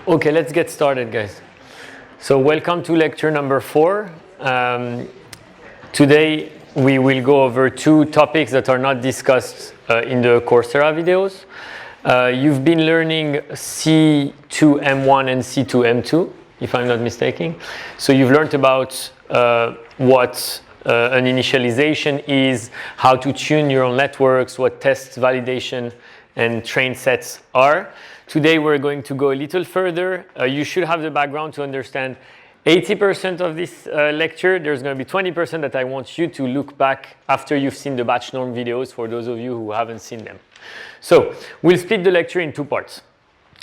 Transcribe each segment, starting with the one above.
Okay, let's get started, guys. So welcome to lecture number 4. Today we will go over 2 topics that are not discussed in the Coursera videos. You've been learning C2M1 and C2M2, if I'm not mistaken. So you've learned about what an initialization is, how to tune neural networks, what test validation and train sets are. Today we're going to go a little further. You should have the background to understand 80% of this lecture. There's going to be 20% that I want you to look back after you've seen the batch norm videos, for those of you who haven't seen them. So we'll split the lecture in 2 parts.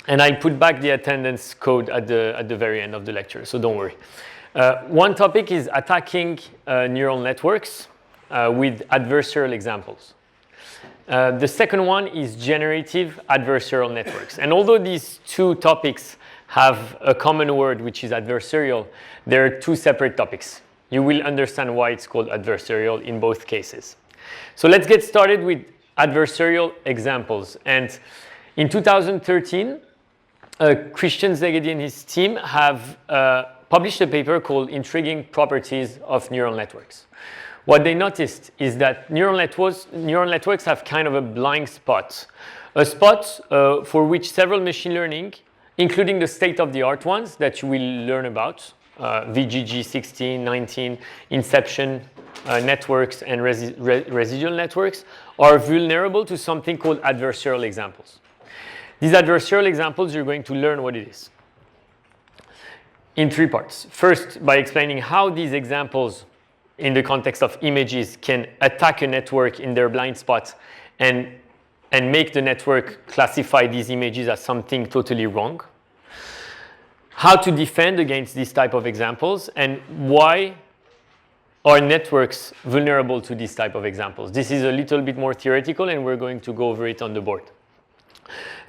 And I put back the attendance code at the very end of the lecture, so don't worry. One topic is attacking neural networks with adversarial examples. The second one is generative adversarial networks. And although these 2 topics have a common word, which is adversarial, there are 2 separate topics. You will understand why it's called adversarial in both cases. So let's get started with adversarial examples. And in 2013, Christian Szegedy and his team have published a paper called Intriguing Properties of Neural Networks. What they noticed is that neural networks have kind of a blind spot. A spot for which several machine learning, including the state-of-the-art ones that you will learn about, VGG 16, 19, inception networks, and residual networks, are vulnerable to something called adversarial examples. These adversarial examples, you're going to learn what it is in 3 parts. First, by explaining how these examples in the context of images can attack a network in their blind spot and make the network classify these images as something totally wrong. How to defend against these type of examples, and why are networks vulnerable to these type of examples. This is a little bit more theoretical, and we're going to go over it on the board.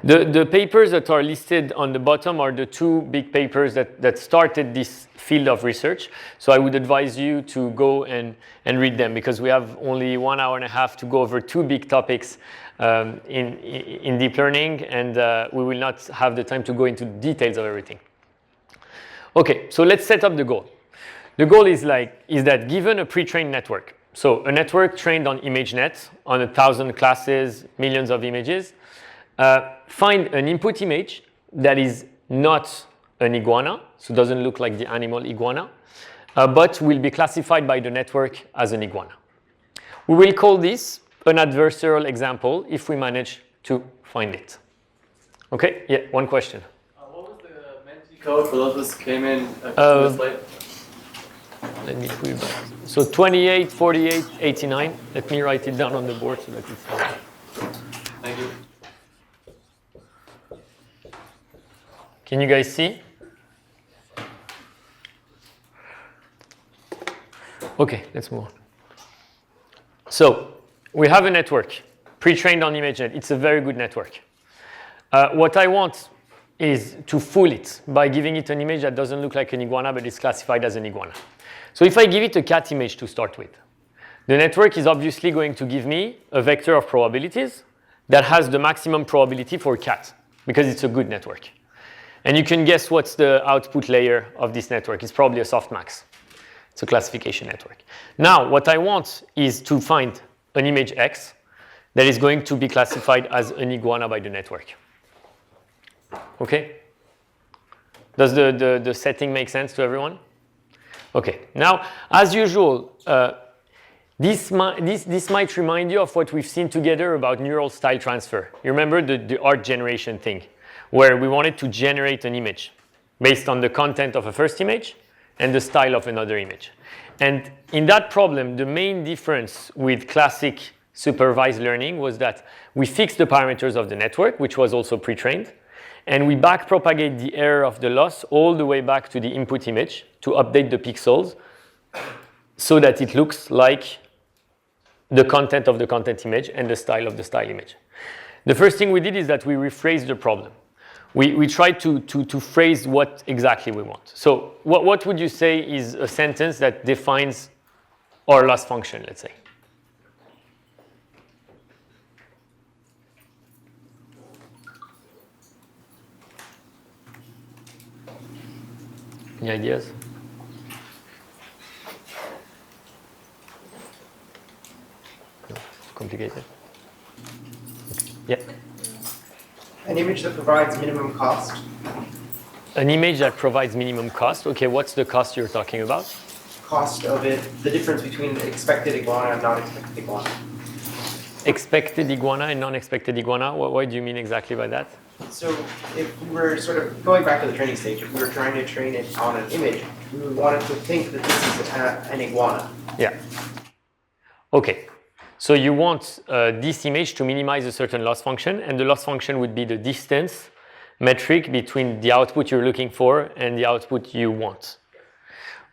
The papers that are listed on the bottom are the 2 big papers that started this field of research. So I would advise you to go and read them, because we have only 1 hour and a half to go over 2 big topics in deep learning, and we will not have the time to go into details of everything. Okay, so let's set up the goal. The goal is that given a pre-trained network, so a network trained on ImageNet on 1,000 classes, millions of images, find an input image that is not an iguana, so doesn't look like the animal iguana, but will be classified by the network as an iguana. We will call this an adversarial example if we manage to find it. Okay, yeah, one question. What was the Menti code for those that came in a few minutes late? Let me put it back. So 28, 48, 89. Let me write it down on the board so that it's fine. Thank you. Can you guys see? Okay, let's move on. So we have a network pre-trained on ImageNet. It's a very good network. What I want is to fool it by giving it an image that doesn't look like an iguana, but is classified as an iguana. So if I give it a cat image to start with, the network is obviously going to give me a vector of probabilities that has the maximum probability for cat, because it's a good network. And you can guess what's the output layer of this network. It's probably a softmax. It's a classification network. Now, what I want is to find an image X that is going to be classified as an iguana by the network. Okay? Does the setting make sense to everyone? Okay. Now, as usual, this might remind you of what we've seen together about neural style transfer. You remember the art generation thing, where we wanted to generate an image based on the content of a first image and the style of another image. And in that problem, the main difference with classic supervised learning was that we fixed the parameters of the network, which was also pre-trained, and we backpropagate the error of the loss all the way back to the input image to update the pixels so that it looks like the content of the content image and the style of the style image. The first thing we did is that we rephrased the problem. We tried to phrase what exactly we want. So what would you say is a sentence that defines our loss function, let's say? Any ideas? No, it's complicated. Yeah. An image that provides minimum cost. An image that provides minimum cost. Okay, what's the cost you're talking about? Cost of it, the difference between expected iguana and non-expected iguana. Expected iguana and non-expected iguana. What do you mean exactly by that? So if we were sort of going back to the training stage, if we were trying to train it on an image, we would want it to think that this is an iguana. Yeah. Okay. So you want this image to minimize a certain loss function, and the loss function would be the distance metric between the output you're looking for and the output you want.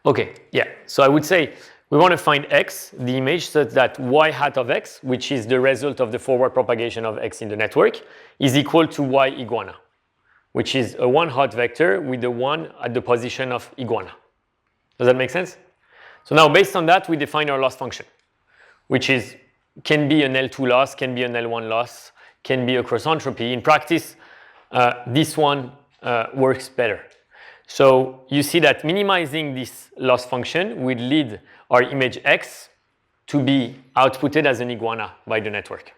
Okay, yeah. So I would say we want to find x, the image, such that y hat of x, which is the result of the forward propagation of x in the network, is equal to y iguana, which is a one hot vector with the 1 at the position of iguana. Does that make sense? So now based on that, we define our loss function, which can be an L2 loss, can be an L1 loss, can be a cross entropy. In practice, this one works better. So you see that minimizing this loss function would lead our image x to be outputted as an iguana by the network.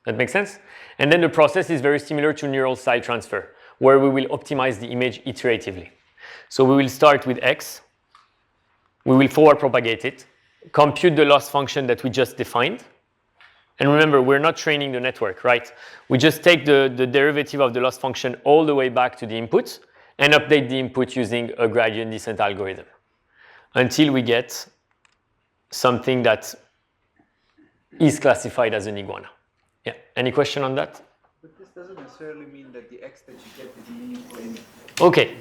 That makes sense? And then the process is very similar to neural site transfer, where we will optimize the image iteratively. So we will start with x, we will forward propagate it, compute the loss function that we just defined. And remember, we're not training the network, right? We just take the derivative of the loss function all the way back to the input and update the input using a gradient descent algorithm until we get something that is classified as an iguana. Yeah, any question on that? But this doesn't necessarily mean that the x that you get is meaningful in it. Okay,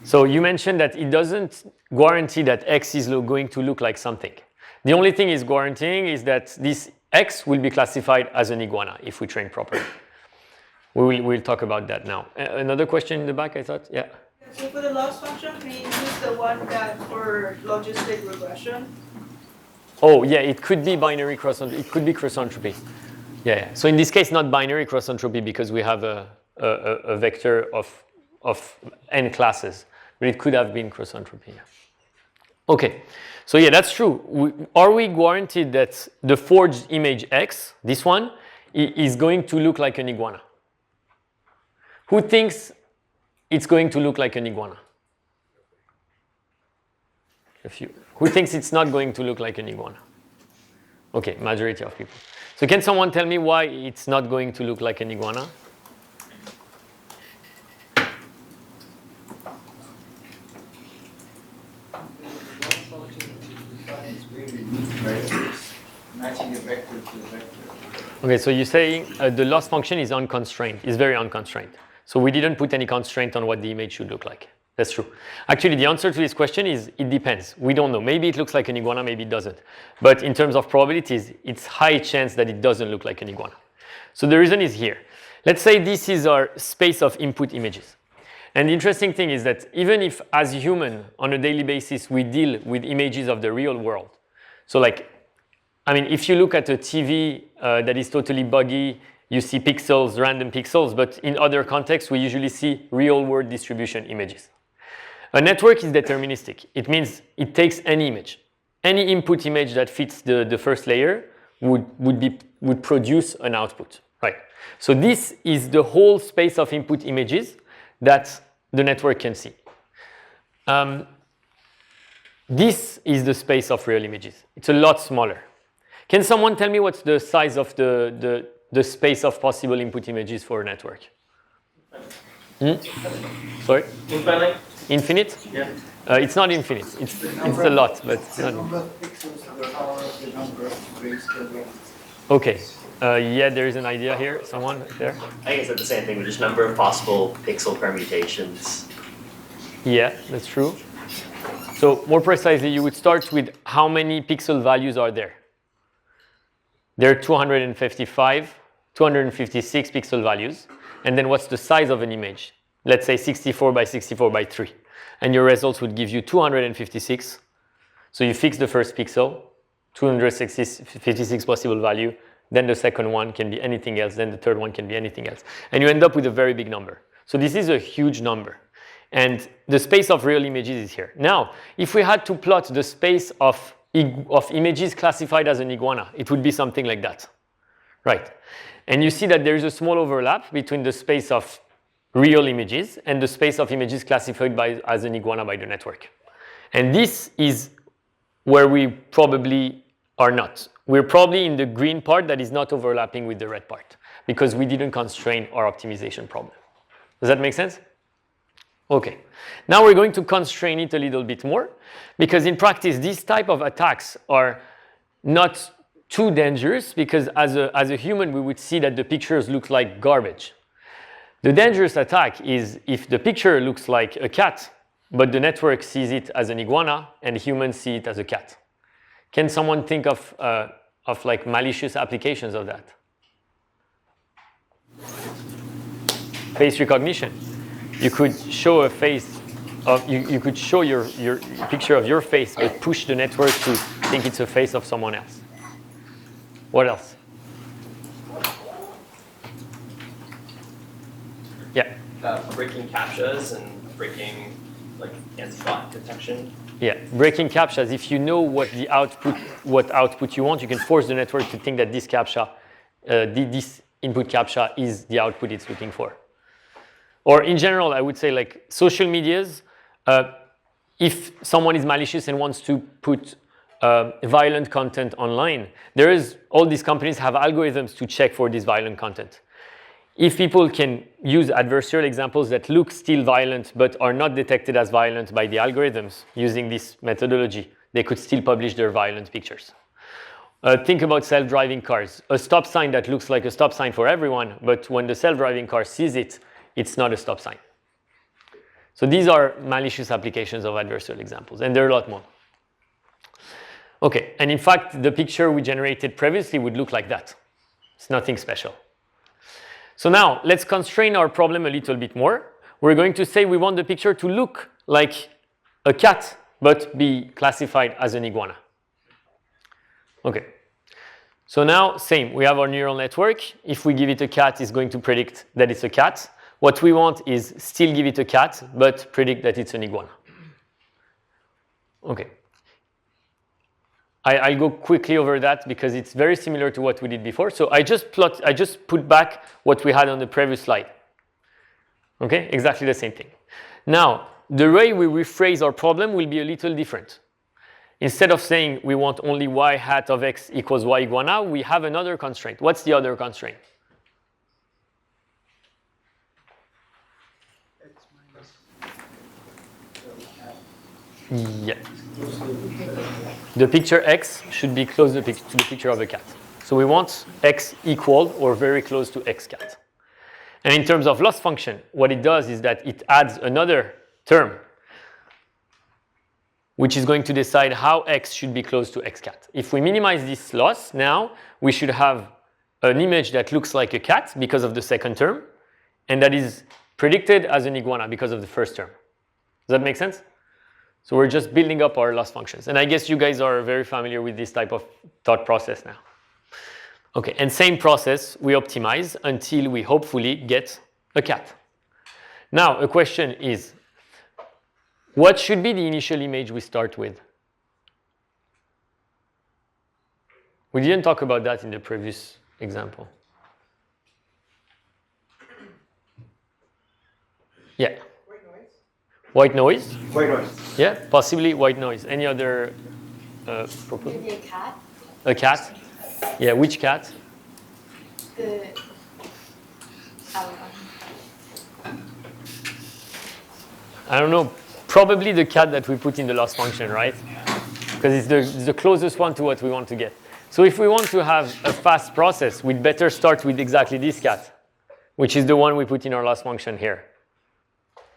so you mentioned that it doesn't guarantee that x is going to look like something. The only thing it's guaranteeing is that this x will be classified as an iguana if we train properly. We'll talk about that now. Another question in the back, I thought? Yeah. So for the loss function, we use the one that for logistic regression. Oh, yeah, it could be binary it could be cross entropy. Yeah. So in this case, not binary cross entropy because we have a vector of n classes, but it could have been cross entropy. Yeah. Okay. So yeah, that's true. Are we guaranteed that the forged image X, this one, is going to look like an iguana? Who thinks it's going to look like an iguana? A few. Who thinks it's not going to look like an iguana? Okay, majority of people. So can someone tell me why it's not going to look like an iguana? Matching a vector to a vector. Okay, so you're saying the loss function is unconstrained, is very unconstrained. So we didn't put any constraint on what the image should look like. That's true. Actually, the answer to this question is it depends. We don't know. Maybe it looks like an iguana, maybe it doesn't. But in terms of probabilities, it's high chance that it doesn't look like an iguana. So the reason is here. Let's say this is our space of input images. And the interesting thing is that even if as human on a daily basis we deal with images of the real world, so like, I mean, if you look at a TV that is totally buggy, you see pixels, random pixels, but in other contexts we usually see real world distribution images. A network is deterministic. It means it takes any image. Any input image that fits the first layer would produce an output, right? So this is the whole space of input images that the network can see. This is the space of real images. It's a lot smaller. Can someone tell me what's the size of the space of possible input images for a network? Sorry? Infinite? Infinite? Yeah. It's not infinite. It's a lot, but it's not. number of pixels to the power of the number of grayscale values. Okay. Yeah, there is an idea here. Someone there? I think it's the same thing, but just number of possible pixel permutations. Yeah, that's true. So more precisely, you would start with how many pixel values are there. There are 256 pixel values. And then what's the size of an image? Let's say 64 by 64 by 3. And your results would give you 256. So you fix the first pixel, 256 possible value. Then the second one can be anything else. Then the third one can be anything else. And you end up with a very big number. So this is a huge number. And the space of real images is here. Now, if we had to plot the space of images classified as an iguana, it would be something like that, right? And you see that there is a small overlap between the space of real images and the space of images classified as an iguana by the network. And this is where we probably are not. We're probably in the green part that is not overlapping with the red part because we didn't constrain our optimization problem. Does that make sense? Okay. Now we're going to constrain it a little bit more because in practice, these type of attacks are not too dangerous because as a human, we would see that the pictures look like garbage. The dangerous attack is if the picture looks like a cat, but the network sees it as an iguana and humans see it as a cat. Can someone think of like malicious applications of that? Face recognition. You could show a face of, you could show your picture of your face, but push the network to think it's a face of someone else. What else? Yeah. Breaking CAPTCHAs and breaking like anti-bot detection. Yeah, breaking CAPTCHAs. If you know what output you want, you can force the network to think that this CAPTCHA, this input CAPTCHA is the output it's looking for. Or in general, I would say like social medias, if someone is malicious and wants to put violent content online, all these companies have algorithms to check for this violent content. If people can use adversarial examples that look still violent but are not detected as violent by the algorithms using this methodology, they could still publish their violent pictures. Think about self-driving cars. A stop sign that looks like a stop sign for everyone, but when the self-driving car sees it, it's not a stop sign. So these are malicious applications of adversarial examples, and there are a lot more. Okay, and in fact, the picture we generated previously would look like that. It's nothing special. So now, let's constrain our problem a little bit more. We're going to say we want the picture to look like a cat, but be classified as an iguana. Okay. So now, same. We have our neural network. If we give it a cat, it's going to predict that it's a cat. What we want is still give it a cat, but predict that it's an iguana. Okay. I'll go quickly over that because it's very similar to what we did before. So I just put back what we had on the previous slide. Okay, exactly the same thing. Now, the way we rephrase our problem will be a little different. Instead of saying we want only y hat of x equals y iguana, we have another constraint. What's the other constraint? Yeah. The picture x should be close to the picture of a cat. So we want x equal or very close to x cat. And in terms of loss function, what it does is that it adds another term which is going to decide how x should be close to x cat. If we minimize this loss, now we should have an image that looks like a cat because of the second term, and that is predicted as an iguana because of the first term. Does that make sense? So we're just building up our loss functions. And I guess you guys are very familiar with this type of thought process now. Okay, and same process, we optimize until we hopefully get a cat. Now, a question is, what should be the initial image we start with? We didn't talk about that in the previous example. Yeah. White noise? White noise. Yeah, possibly white noise. Any other proposal? Maybe a cat. A cat? Yeah, which cat? The I don't know. Probably the cat that we put in the loss function, right? Because it's the closest one to what we want to get. So if we want to have a fast process, we'd better start with exactly this cat, which is the one we put in our loss function here,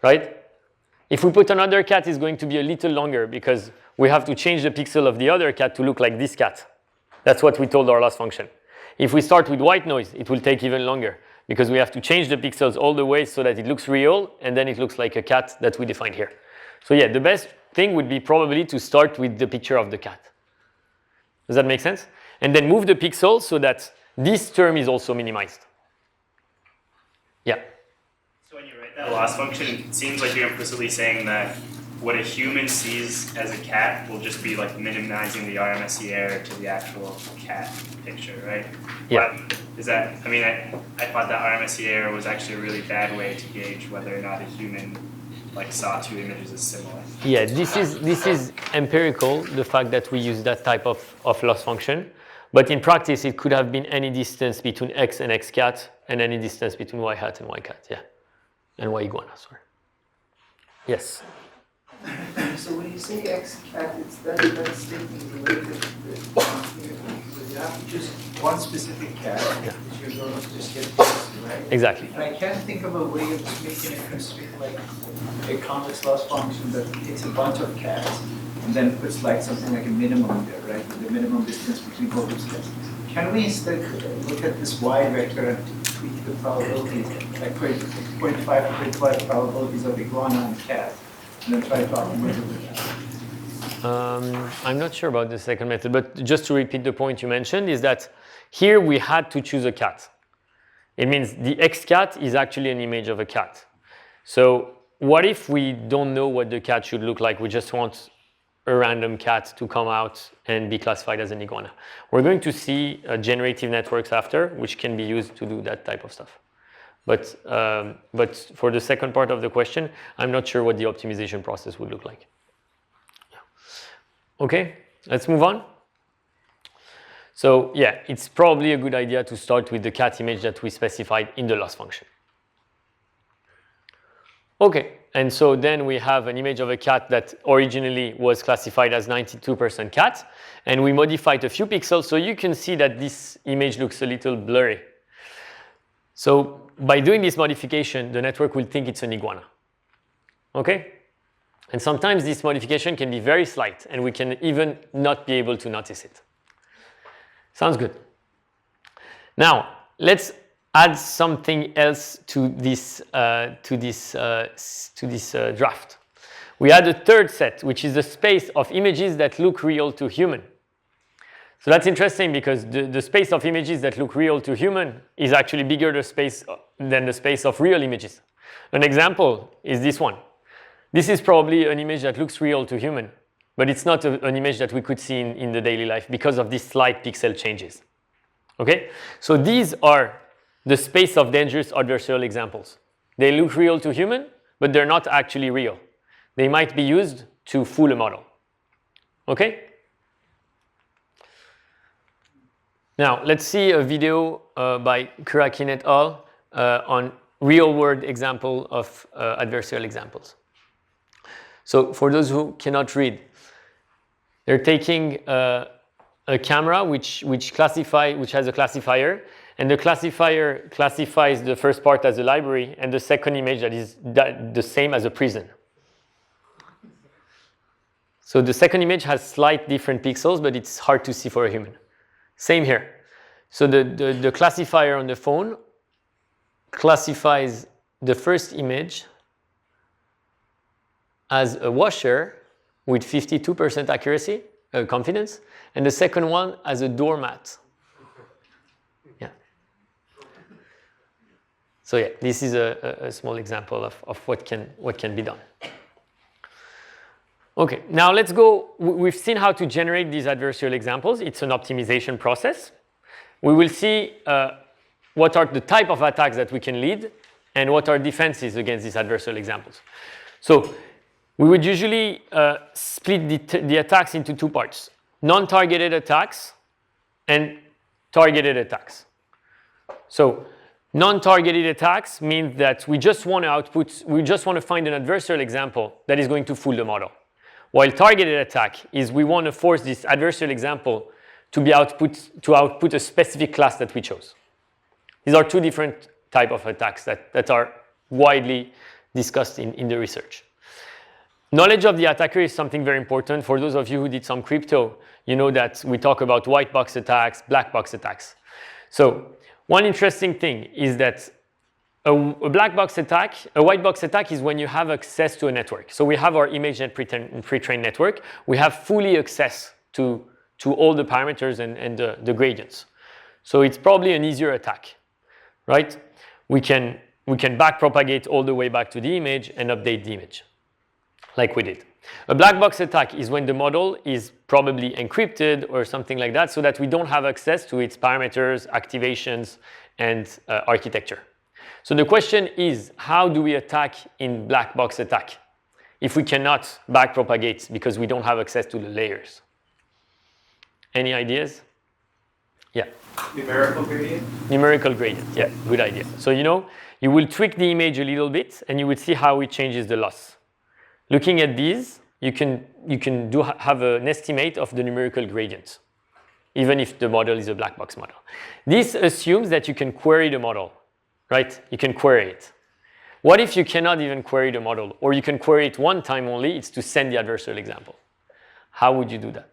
right? If we put another cat, it's going to be a little longer because we have to change the pixel of the other cat to look like this cat. That's what we told our loss function. If we start with white noise, it will take even longer because we have to change the pixels all the way so that it looks real and then it looks like a cat that we defined here. So yeah, the best thing would be probably to start with the picture of the cat. Does that make sense? And then move the pixel so that this term is also minimized. Yeah. So So when you write that loss function, it seems like you're implicitly saying that what a human sees as a cat will just be like minimizing the RMSE error to the actual cat picture, right? Yeah. But is that, I mean, I thought that RMSE error was actually a really bad way to gauge whether or not a human like saw two images as similar. Yeah, this is empirical, the fact that we use that type of loss function. But in practice, it could have been any distance between x and x cat and any distance between y hat and y cat, yeah. And y iguana, sorry. Yes? So when you say X cat, it's that statement related to the so you have to choose one specific cat, which you're going to just get close to, right? Exactly. And I can't think of a way of just making a constraint like a convex loss function that takes a bunch of cats and then puts like something like a minimum there, right? The minimum distance between both those cats. Can we instead look at this y vector and tweak the probabilities, like 0.5 to 0.5 probabilities of iguana and cat? And then try to optimize it. I'm not sure about the second method, but just to repeat the point you mentioned is that here we had to choose a cat. It means the x cat is actually an image of a cat. So what if we don't know what the cat should look like? We just want a random cat to come out and be classified as an iguana. We're going to see generative networks after, which can be used to do that type of stuff. But for the second part of the question, I'm not sure what the optimization process would look like. Yeah. Okay, let's move on. So yeah, it's probably a good idea to start with the cat image that we specified in the loss function. Okay, and so then we have an image of a cat that originally was classified as 92% cat, and we modified a few pixels, so you can see that this image looks a little blurry. So by doing this modification, the network will think it's an iguana. Okay? And sometimes this modification can be very slight, and we can even not be able to notice it. Sounds good. Now, let's add something else to this draft. We add a third set, which is the space of images that look real to human. So that's interesting because the space of images that look real to human is actually bigger than the space of real images. An example is this one. This is probably an image that looks real to human, but it's not an image that we could see in the daily life because of these slight pixel changes. Okay? So these are the space of dangerous adversarial examples. They look real to human, but they're not actually real. They might be used to fool a model. Okay? Now, let's see a video by Kurakin et al. On real-world example of adversarial examples. So for those who cannot read, they're taking a camera which has a classifier, and the classifier classifies the first part as a library and the second image that is the same as a prison. So the second image has slight different pixels, but it's hard to see for a human. Same here. So the classifier on the phone classifies the first image as a washer with 52% accuracy, confidence, and the second one as a doormat. Yeah. So yeah, this is a small example of what can be done. Okay, now let's go. We've seen how to generate these adversarial examples. It's an optimization process. We will see what are the type of attacks that we can lead and what are defenses against these adversarial examples. So we would usually split the attacks into two parts: non-targeted attacks and targeted attacks. So non-targeted attacks mean that we just want to find an adversarial example that is going to fool the model. While targeted attack is we want to force this adversarial example to output a specific class that we chose. These are two different types of attacks that are widely discussed in the research. Knowledge of the attacker is something very important. For those of you who did some crypto, you know that we talk about white box attacks, black box attacks. So one interesting thing is that a white box attack is when you have access to a network. So we have our ImageNet pre-trained network. We have fully access to all the parameters and the gradients. So it's probably an easier attack, right? We can we can backpropagate all the way back to the image and update the image, like we did. A black box attack is when the model is probably encrypted or something like that, so that we don't have access to its parameters, activations, and architecture. So the question is, how do we attack in black box attack if we cannot backpropagate because we don't have access to the layers? Any ideas? Yeah. Numerical gradient? Numerical gradient, yeah, good idea. So you will tweak the image a little bit and you will see how it changes the loss. Looking at these, you can have an estimate of the numerical gradient, even if the model is a black box model. This assumes that you can query the model, right? You can query it. What if you cannot even query the model, or you can query it one time only? It's to send the adversarial example. How would you do that?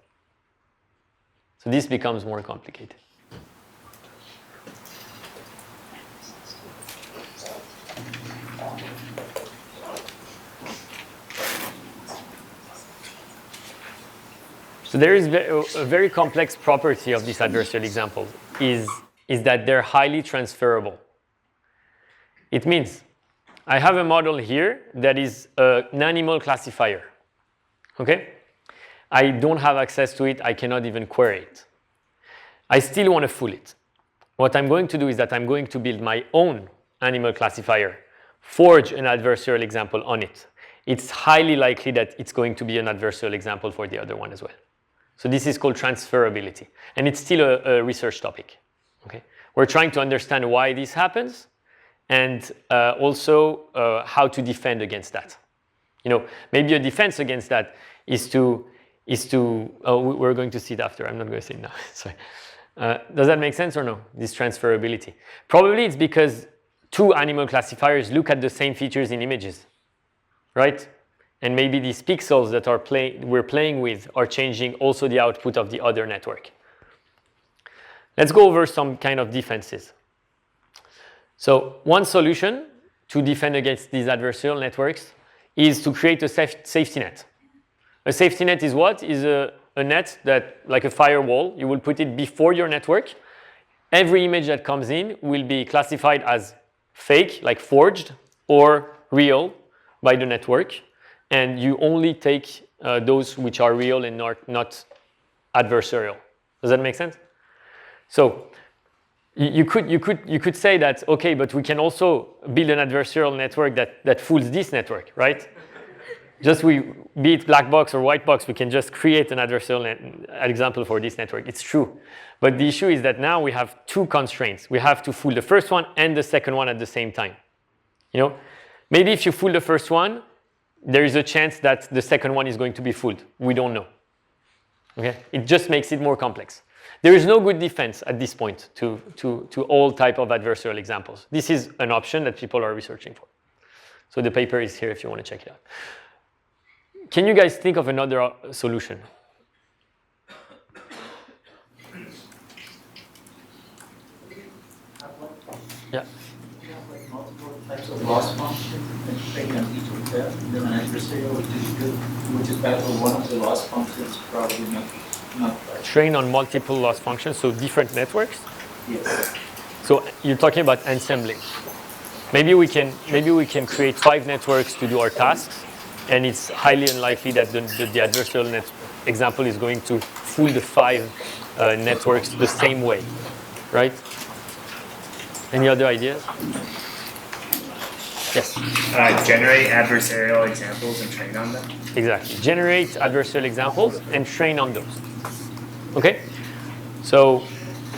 So this becomes more complicated. So there is a very complex property of this adversarial example is that they're highly transferable. It means I have a model here that is an animal classifier. Okay? I don't have access to it. I cannot even query it. I still want to fool it. What I'm going to do is that I'm going to build my own animal classifier, forge an adversarial example on it. It's highly likely that it's going to be an adversarial example for the other one as well. So this is called transferability. And it's still a research topic. Okay? We're trying to understand why this happens and also how to defend against that. Maybe a defense against that is to we're going to see it after. I'm not going to say it now. Sorry. Does that make sense or no? This transferability. Probably it's because two animal classifiers look at the same features in images, right? And maybe these pixels that we're playing with are changing also the output of the other network. Let's go over some kind of defenses. So one solution to defend against these adversarial networks is to create a safety net. A safety net is what? Is a net that, like a firewall, you will put it before your network. Every image that comes in will be classified as fake, like forged, or real by the network. And you only take those which are real and not adversarial. Does that make sense? So you could say that, okay, but we can also build an adversarial network that fools this network, right? Be it black box or white box, we can just create an adversarial example for this network. It's true. But the issue is that now we have two constraints. We have to fool the first one and the second one at the same time. Maybe if you fool the first one, there is a chance that the second one is going to be fooled. We don't know. Okay? It just makes it more complex. There is no good defense at this point to all type of adversarial examples. This is an option that people are researching for. So the paper is here if you want to check it out. Can you guys think of another solution? Yeah. Multiple types of loss functions and train on each of them. Then an adversarial which is better for one of the loss functions, probably not right. Train on multiple loss functions, so different networks? Yes. So you're talking about ensembling. Maybe we can create 5 networks to do our tasks, and it's highly unlikely that the adversarial example is going to fool the 5 networks the same way, right? Any other ideas? Yes? Generate adversarial examples and train on them. Exactly. Generate adversarial examples and train on those. Okay? So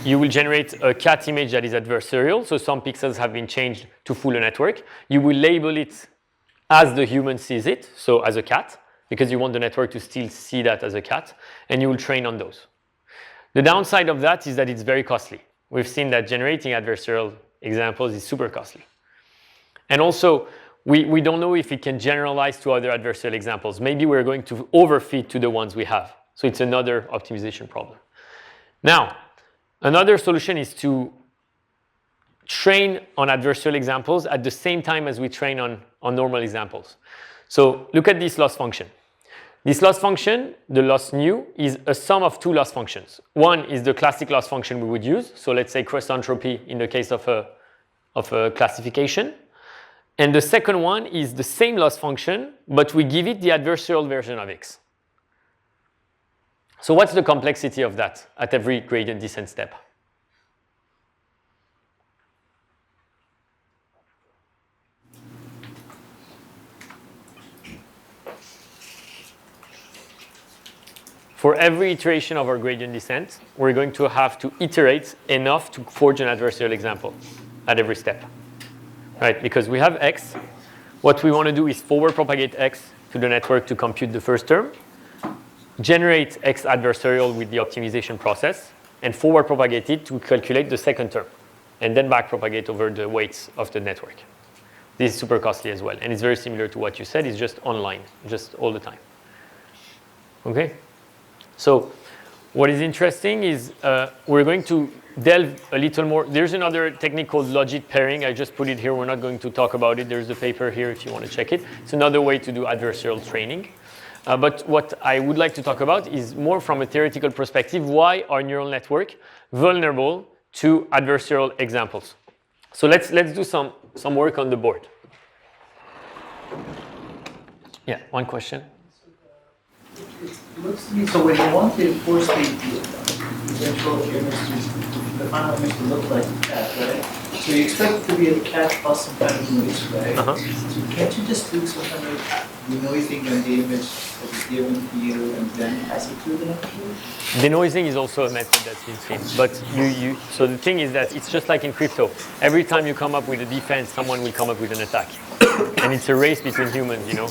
you will generate a cat image that is adversarial. So some pixels have been changed to fool a network. You will label it as the human sees it, so as a cat, because you want the network to still see that as a cat, and you will train on those. The downside of that is that it's very costly. We've seen that generating adversarial examples is super costly. And also, we don't know if it can generalize to other adversarial examples. Maybe we're going to overfit to the ones we have. So it's another optimization problem. Now, another solution is to train on adversarial examples at the same time as we train on normal examples. So look at this loss function. This loss function, the loss new, is a sum of 2 loss functions. One is the classic loss function we would use. So let's say cross entropy in the case of a classification. And the second one is the same loss function, but we give it the adversarial version of x. So what's the complexity of that at every gradient descent step? For every iteration of our gradient descent, we're going to have to iterate enough to forge an adversarial example at every step, right? Because we have x. What we want to do is forward propagate x to the network to compute the first term, generate x adversarial with the optimization process, and forward propagate it to calculate the second term, and then back propagate over the weights of the network. This is super costly as well, and it's very similar to what you said. It's just online, just all the time. Okay? So what is interesting is we're going to delve a little more. There's another technique called logit pairing. I just put it here. We're not going to talk about it. There's a paper here if you want to check it. It's another way to do adversarial training. But what I would like to talk about is more from a theoretical perspective, why are neural network vulnerable to adversarial examples? So let's do some work on the board. Yeah, one question. It looks to me, so when you want to enforce the eventual image, the final image to look like a cat, right? So you expect it to be a cat plus some kind of noise, right? So can't you just do some kind of denoising on the image that is given to you and then pass it through the network? Denoising is also a method that's been seen. But so the thing is that it's just like in crypto. Every time you come up with a defense, someone will come up with an attack. And it's a race between humans, you know?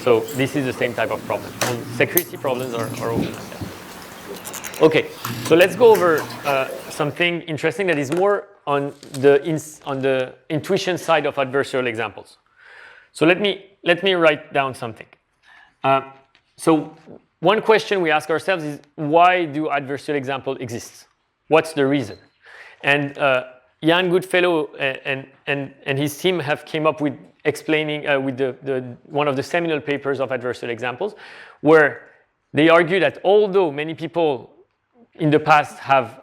So this is the same type of problem. And security problems are often like that. Okay, so let's go over something interesting that is more on the intuition side of adversarial examples. So let me write down something. So one question we ask ourselves is, why do adversarial examples exist? What's the reason? And Ian Goodfellow and his team have came up with explaining with one of the seminal papers of adversarial examples, where they argue that although many people in the past have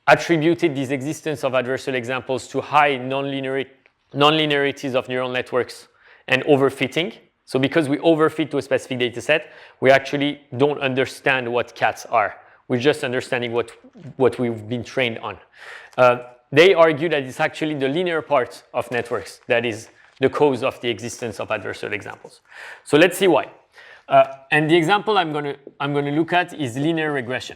attributed this existence of adversarial examples to high nonlinearities of neural networks and overfitting, so because we overfit to a specific data set, we actually don't understand what cats are. We're just understanding what we've been trained on. They argue that it's actually the linear part of networks that is the cause of the existence of adversarial examples. So let's see why. And the example I'm going to look at is linear regression.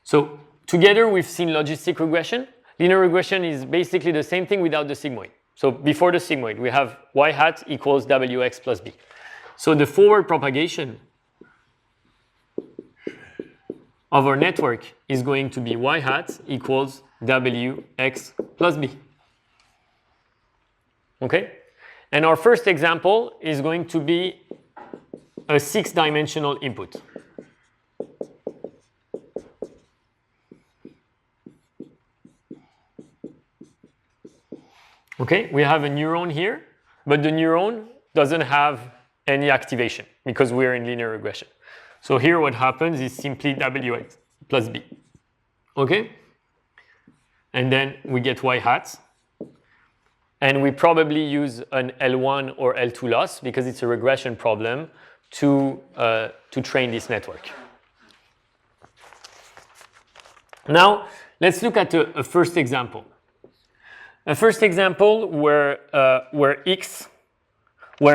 So together we've seen logistic regression. Linear regression is basically the same thing without the sigmoid. So before the sigmoid, we have y hat equals wx plus b. So the forward propagation of our network is going to be y hat equals wx plus b. Okay? And our first example is going to be a 6-dimensional input. Okay, we have a neuron here, but the neuron doesn't have any activation because we're in linear regression. So here what happens is simply wx plus b. Okay? And then we get y hat. And we probably use an L1 or L2 loss because it's a regression problem to train this network. Now, let's look at a first example. A first example where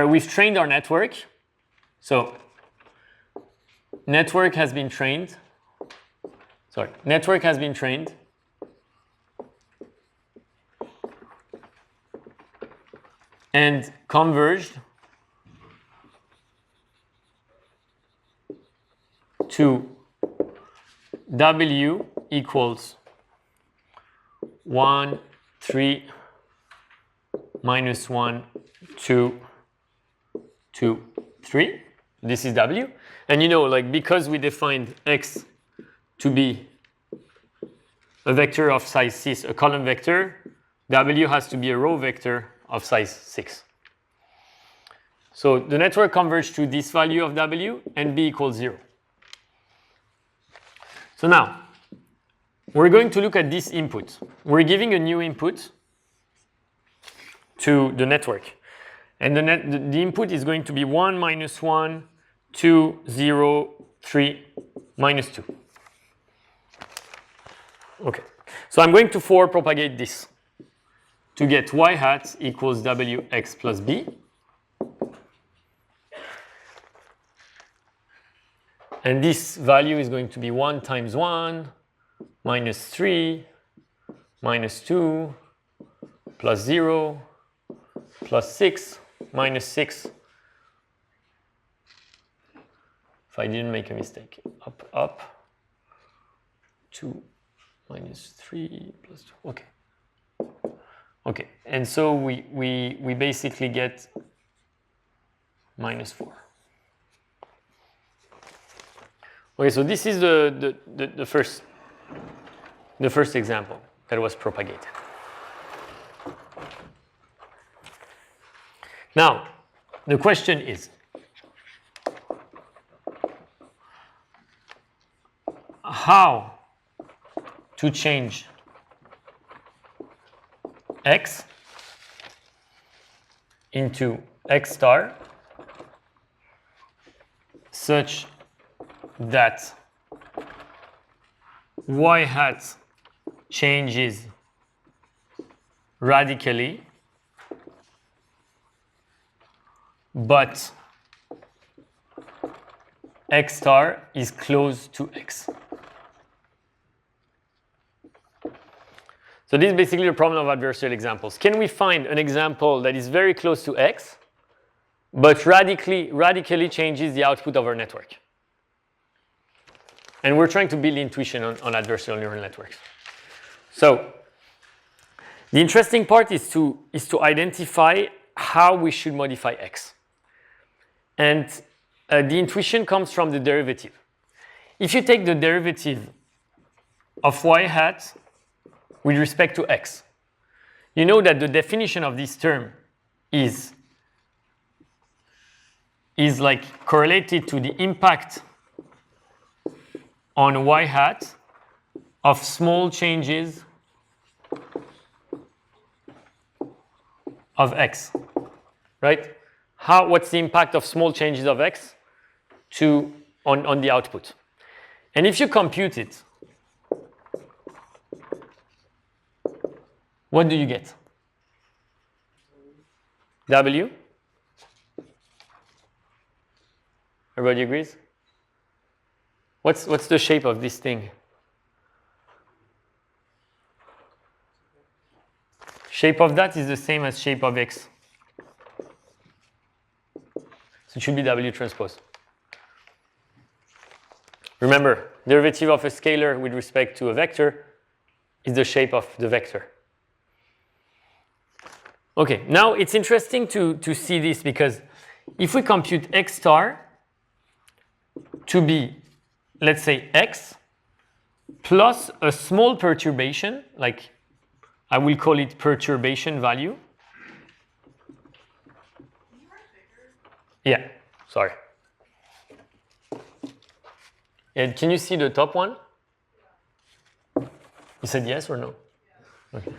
we've trained our network. So network has been trained. Network has been trained. And converged to W equals 1, 3, minus 1, 2, 2, 3. This is W. And you know, like because we defined X to be a vector of size 6, a column vector, W has to be a row vector of size 6. So the network converged to this value of W and B equals 0. So now, we're going to look at this input. We're giving a new input to the network. And the input is going to be 1, -1, 2, 0, 3, -2. Okay, so I'm going to forward propagate this to get y hat equals wx plus b. And this value is going to be 1 times 1, -3, -2, plus 0, plus 6, -6. If I didn't make a mistake. Up, up. 2, -3, plus 2. Okay. Okay, and so we basically get -4. Okay, so this is the first example that was propagated. Now, the question is, how to change x into x star such that y hat changes radically, but x star is close to x. So this is basically the problem of adversarial examples. Can we find an example that is very close to x, but radically changes the output of our network? And we're trying to build intuition on adversarial neural networks. So the interesting part is to identify how we should modify x. And the intuition comes from the derivative. If you take the derivative of y hat with respect to x, you know that the definition of this term is like correlated to the impact on y hat of small changes of x, right? What's the impact of small changes of x on the output? And if you compute it, what do you get? W? Everybody agrees? What's the shape of this thing? Shape of that is the same as shape of x. So it should be W transpose. Remember, derivative of a scalar with respect to a vector is the shape of the vector. Okay, now it's interesting to see this because if we compute x star to be, let's say, x plus a small perturbation, like I will call it perturbation value. Yeah, sorry. And can you see the top one? You said yes or no? Okay.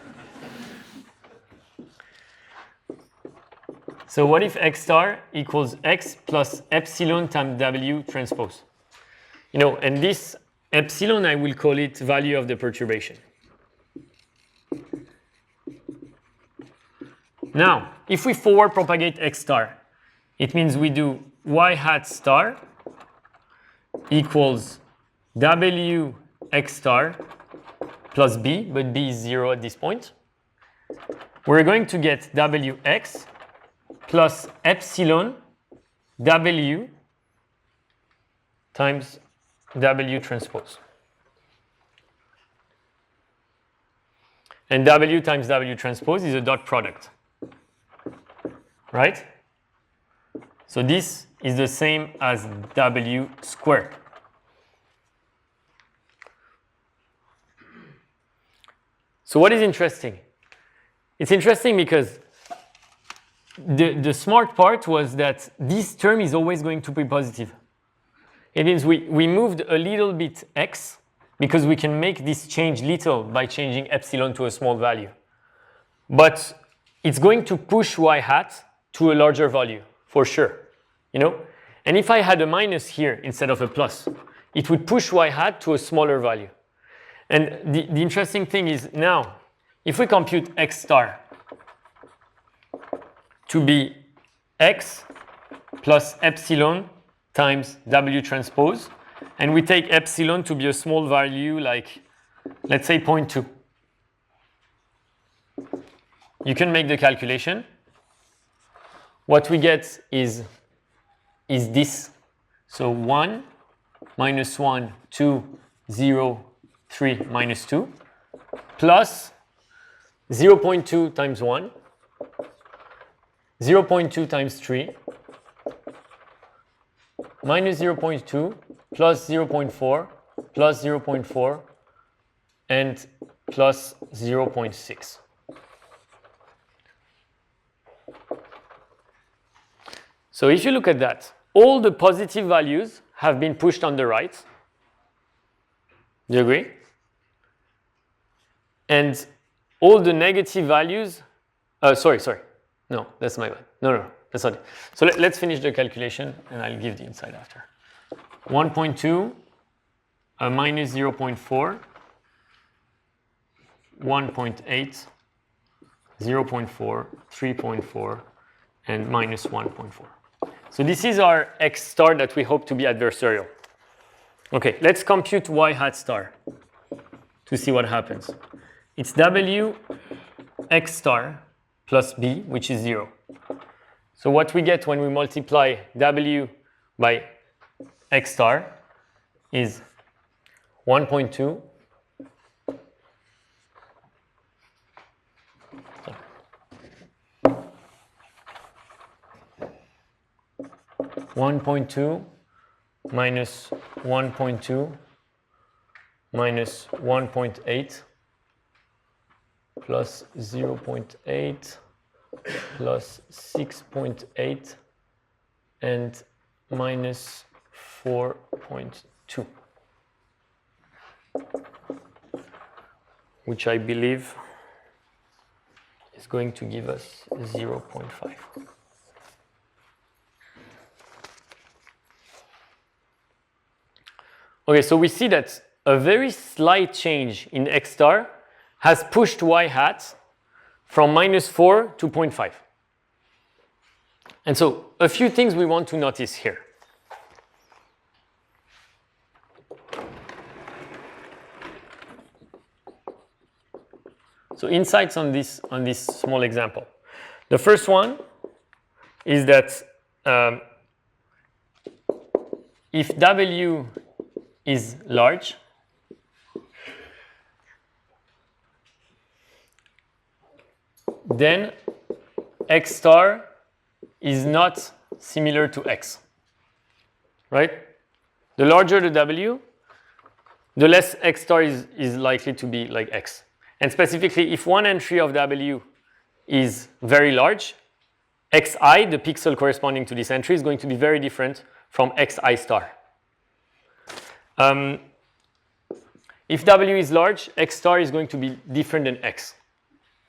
So what if x star equals x plus epsilon times W transpose? You know, and this epsilon, I will call it value of the perturbation. Now, if we forward propagate x star, it means we do y hat star equals W x star plus b, but b is 0 at this point. We're going to get Wx plus epsilon W times W transpose. And W times W transpose is a dot product, right? So this is the same as W squared. So what is interesting? It's interesting because the smart part was that this term is always going to be positive. It means we moved a little bit x because we can make this change little by changing epsilon to a small value. But it's going to push y hat to a larger value, for sure, you know? And if I had a minus here instead of a plus, it would push y hat to a smaller value. And the interesting thing is now, if we compute x star to be x plus epsilon times w transpose, and we take epsilon to be a small value like, let's say 0.2. You can make the calculation. What we get is this. So 1 minus 1, 2, 0, 3 minus 2 plus 0.2 times 1, 0.2 times 3 minus 0.2 plus 0.4 plus 0.4 and plus 0.6. So if you look at that, all the positive values have been pushed on the right. Do you agree? And all the negative values, sorry. No, that's my bad. No, that's not it. So let's finish the calculation and I'll give the insight after. 1.2 minus 0.4, 1.8, 0.4, 3.4, and minus 1.4. So this is our x star that we hope to be adversarial. Okay, let's compute y hat star to see what happens. It's w x star plus b, which is 0. So what we get when we multiply w by x star is 1.2 1.2 minus 1.2 minus 1.8 plus 0.8 plus 6.8 and minus 4.2, which I believe is going to give us 0.5. Okay, so we see that a very slight change in x star has pushed y hat from minus 4 to 0.5. And so a few things we want to notice here. So insights on this small example. The first one is that if W is large, then x star is not similar to x, right? The larger the W, the less x star is likely to be like x. And specifically, if one entry of W is very large, xi, the pixel corresponding to this entry, is going to be very different from xi star. If W is large, x star is going to be different than x.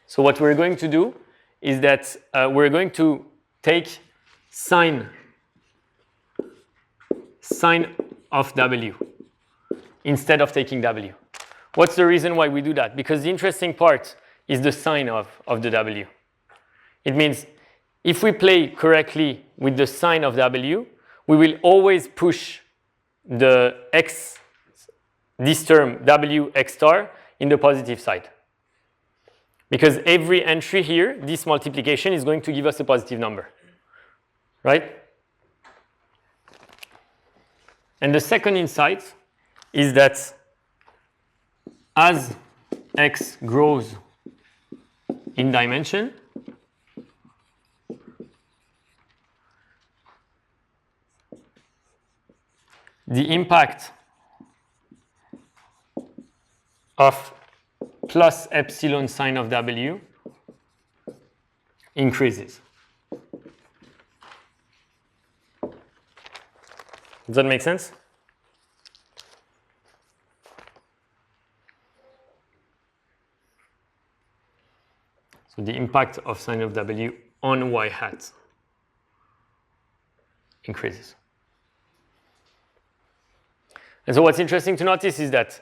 So what we're going to do is that we're going to take sine of W instead of taking W. What's the reason why we do that? Because the interesting part is the sign of the W. It means if we play correctly with the sign of W, we will always push the x, this term W x star, in the positive side. Because every entry here, this multiplication is going to give us a positive number, right? And the second insight is that as x grows in dimension, the impact of plus epsilon sine of W increases. Does that make sense? So the impact of sine of W on y hat increases. And so what's interesting to notice is that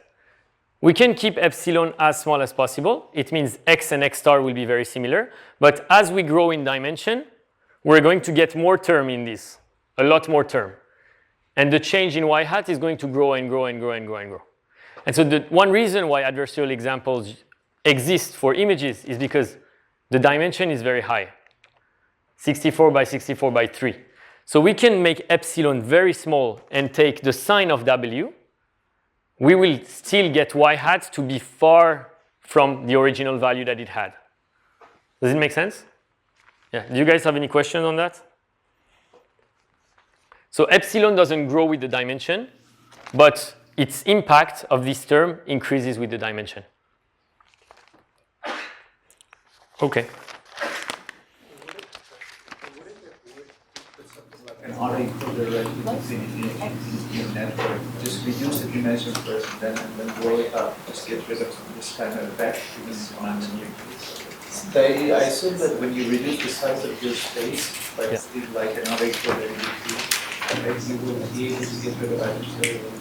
we can keep epsilon as small as possible. It means x and x star will be very similar. But as we grow in dimension, we're going to get more term in this, a lot more term. And the change in y hat is going to grow and grow and grow and grow and grow. And so the one reason why adversarial examples exist for images is because the dimension is very high, 64 by 64 by 3. So we can make epsilon very small and take the sine of W. We will still get y hat to be far from the original value that it had. Does it make sense? Yeah. Do you guys have any questions on that? So epsilon doesn't grow with the dimension, but its impact of this term increases with the dimension. Okay. An array encoder right in your network, just reduce the dimension first, and then blow it up. Just get rid of this kind of effect. I assume that when you reduce the size of your space, like like an array encoder, you will be able to get rid of adversarial.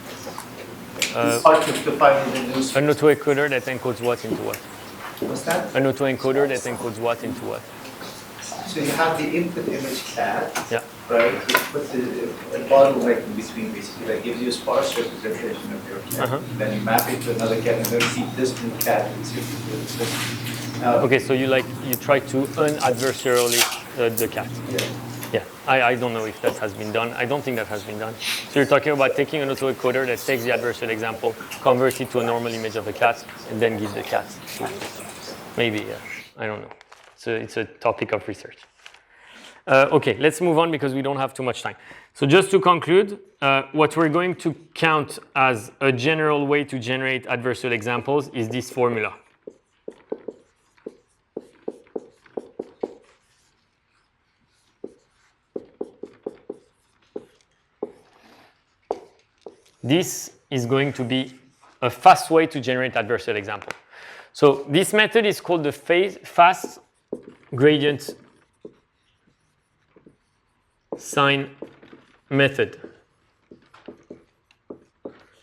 It's hard to finally reduce. An autoencoder that encodes what into what? What's that? An autoencoder that encodes what into what? So you have the input image cat, Yeah. right? You put a bottleneck in between, basically, that gives you a sparse representation of your cat. Then you map it to another cat, and then you keep this new cat. Okay, so you try to unadversarially the cat. Yeah. Yeah, I don't know if that has been done. I don't think that has been done. So you're talking about taking an autoencoder that takes the adversarial example, converts it to a normal image of a cat, and then gives the cat. Maybe, I don't know. So it's a topic of research. Okay, let's move on because we don't have too much time. So just to conclude, what we're going to count as a general way to generate adversarial examples is this formula. This is going to be a fast way to generate adversarial example. So this method is called the fast gradient sine method.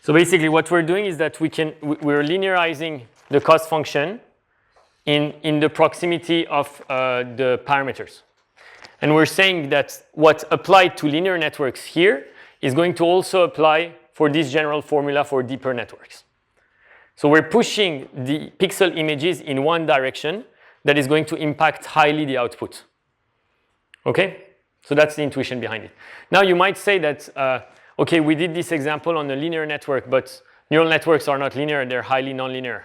So basically what we're doing is that we're linearizing the cost function in the proximity of the parameters. And we're saying that what applied to linear networks here is going to also apply for this general formula for deeper networks. So we're pushing the pixel images in one direction that is going to impact highly the output. Okay? So that's the intuition behind it. Now you might say that, okay, we did this example on a linear network, but neural networks are not linear, they're highly nonlinear.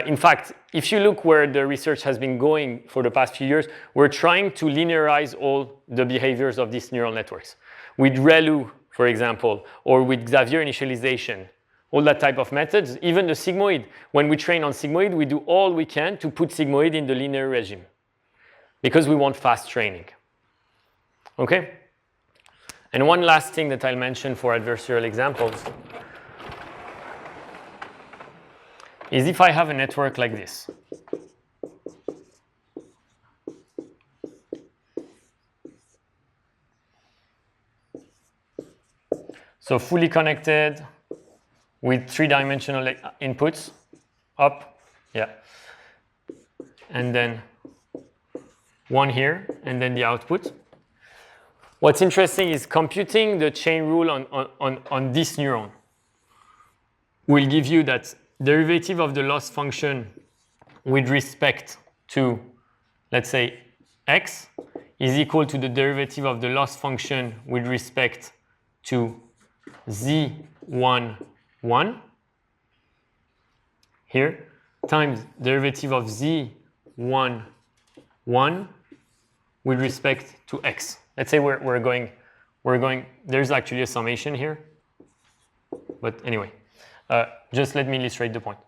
In fact, if you look where the research has been going for the past few years, we're trying to linearize all the behaviors of these neural networks. With ReLU, for example, or with Xavier initialization, all that type of methods, even the sigmoid. When we train on sigmoid, we do all we can to put sigmoid in the linear regime because we want fast training. Okay? And one last thing that I'll mention for adversarial examples is if I have a network like this. So fully connected with three-dimensional inputs, up, yeah. And then one here, and then the output. What's interesting is computing the chain rule on this neuron will give you that derivative of the loss function with respect to, let's say, x is equal to the derivative of the loss function with respect to z1, 1 here times derivative of z1, 1 with respect to x. Let's say we're going, there's actually a summation here. But anyway, just let me illustrate the point.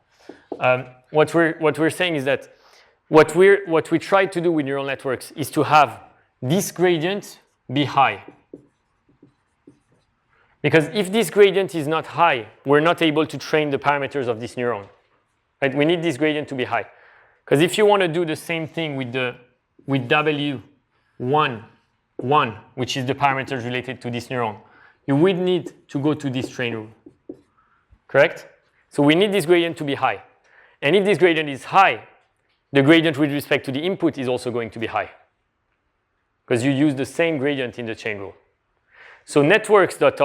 What we're saying is that what we try to do with neural networks is to have this gradient be high. Because if this gradient is not high, we're not able to train the parameters of this neuron. Right? We need this gradient to be high. Because if you want to do the same thing with W1, which is the parameters related to this neuron, you would need to go to this train rule. Correct? So we need this gradient to be high. And if this gradient is high, the gradient with respect to the input is also going to be high. Because you use the same gradient in the chain rule. So networks that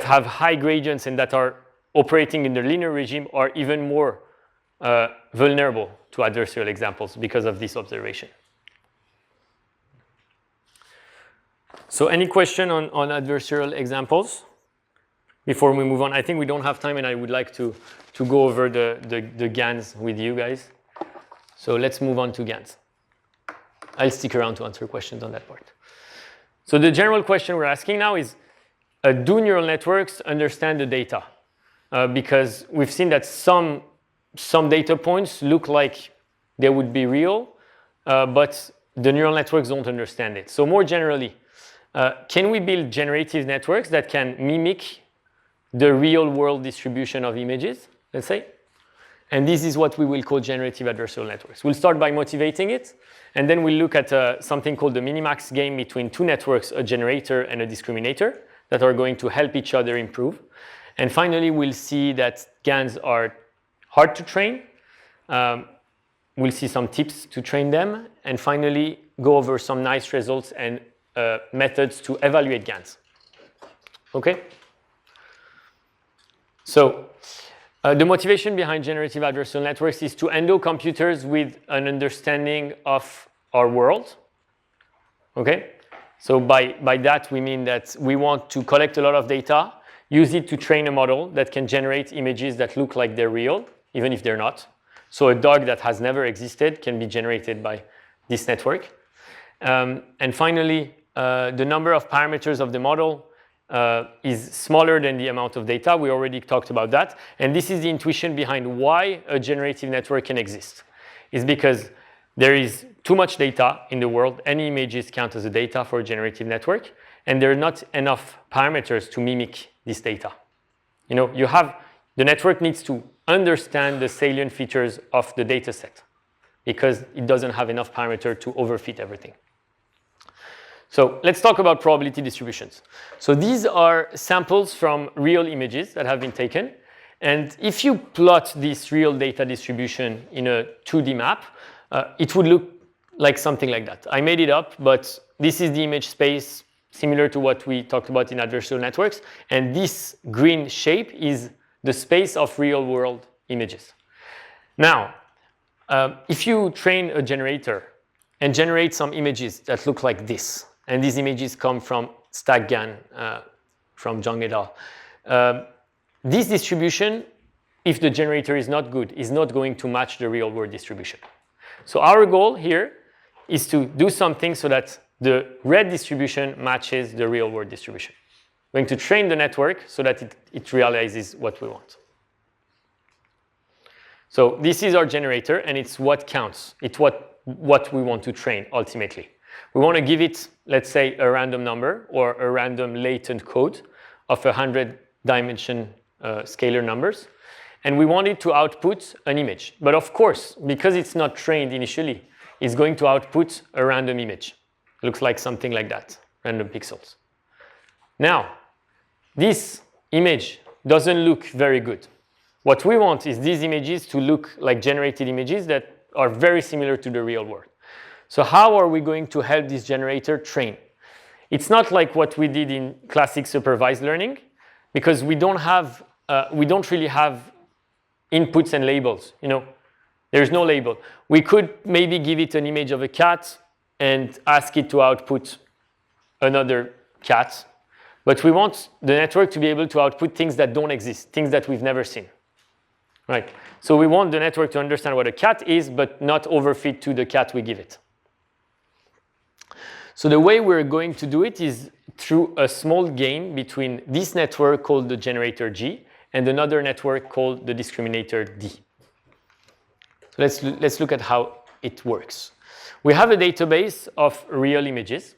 have high gradients and that are operating in the linear regime are even more vulnerable to adversarial examples because of this observation. So any question on adversarial examples before we move on? I think we don't have time, and I would like to go over the GANs with you guys. So let's move on to GANs. I'll stick around to answer questions on that part. So the general question we're asking now is, do neural networks understand the data? Because we've seen that some data points look like they would be real, but the neural networks don't understand it. So more generally, can we build generative networks that can mimic the real world distribution of images, let's say? And this is what we will call generative adversarial networks. We'll start by motivating it, and then we'll look at something called the minimax game between two networks, a generator and a discriminator, that are going to help each other improve. And finally, we'll see that GANs are hard to train. We'll see some tips to train them, and finally go over some nice results and methods to evaluate GANs. Okay? So the motivation behind generative adversarial networks is to endow computers with an understanding of our world. Okay? So by that, we mean that we want to collect a lot of data, use it to train a model that can generate images that look like they're real, even if they're not. So a dog that has never existed can be generated by this network. And finally, the number of parameters of the model is smaller than the amount of data. We already talked about that. And this is the intuition behind why a generative network can exist. It's because there is too much data in the world. Any images count as a data for a generative network. And there are not enough parameters to mimic this data. You know, the network needs to understand the salient features of the data set because it doesn't have enough parameter to overfit everything. So let's talk about probability distributions. So these are samples from real images that have been taken. And if you plot this real data distribution in a 2D map, it would look like something like that. I made it up, but this is the image space similar to what we talked about in adversarial networks. And this green shape is the space of real world images. Now, if you train a generator and generate some images that look like this, and these images come from StackGAN from Zhang et al. This distribution, if the generator is not good, is not going to match the real world distribution. So our goal here is to do something so that the red distribution matches the real world distribution. We're going to train the network so that it realizes what we want. So this is our generator, and it's what counts. It's what we want to train ultimately. We want to give it, let's say, a random number or a random latent code of 100-dimension scalar numbers. And we want it to output an image. But of course, because it's not trained initially, it's going to output a random image. It looks like something like that, random pixels. Now, this image doesn't look very good. What we want is these images to look like generated images that are very similar to the real world. So how are we going to help this generator train? It's not like what we did in classic supervised learning, because we don't really have inputs and labels. You know, there's no label. We could maybe give it an image of a cat and ask it to output another cat, but we want the network to be able to output things that don't exist, things that we've never seen. Right? So we want the network to understand what a cat is, but not overfit to the cat we give it. So the way we're going to do it is through a small game between this network called the generator G and another network called the discriminator D. So let's look at how it works. We have a database of real images,